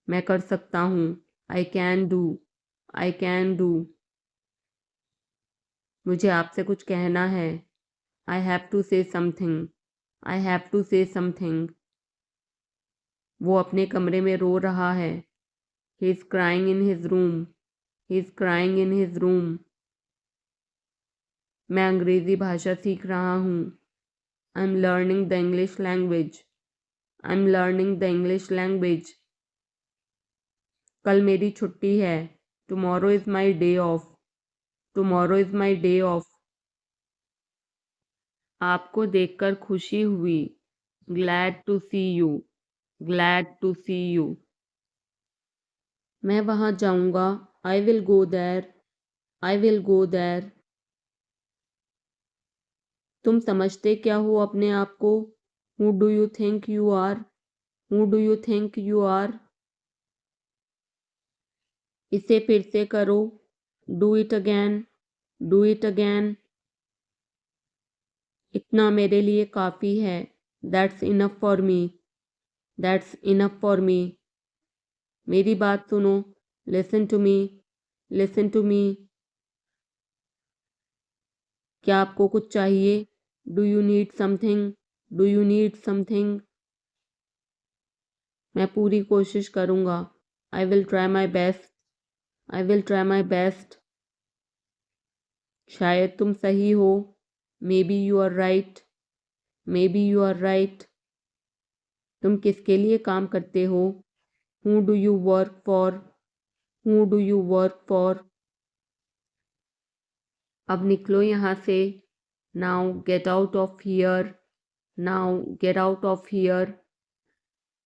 मैं कर सकता हूँ। I can do. I can do. मुझे आपसे कुछ कहना है। I have to say something. I have to say something. वो अपने कमरे में रो रहा है। He is crying in his room. He is crying in his room. मैं अंग्रेज़ी भाषा सीख रहा हूँ। I am learning the English language. I am learning the English language. कल मेरी छुट्टी है। Tomorrow is my day off. Tomorrow is my day off. आपको देखकर खुशी हुई। Glad to see you. Glad to see you. मैं वहाँ जाऊँगा। I will go there. I will go there. तुम समझते क्या हो अपने आप को? Who do you think you are? Who do you think you are? इसे फिर से करो। Do it again. Do it again. इतना मेरे लिए काफ़ी है। That's enough for me. That's enough for me. मेरी बात सुनो। Listen to me. Listen to me. क्या आपको कुछ चाहिए? Do you need something? Do you need something? मैं पूरी कोशिश करूँगा। I will try my best. I will try my best. शायद तुम सही हो। Maybe you are right. Maybe you are right. तुम किसके लिए काम करते हो? Who do you work for? Who do you work for? अब निकलो यहाँ से। Now get out of here. Now get out of here.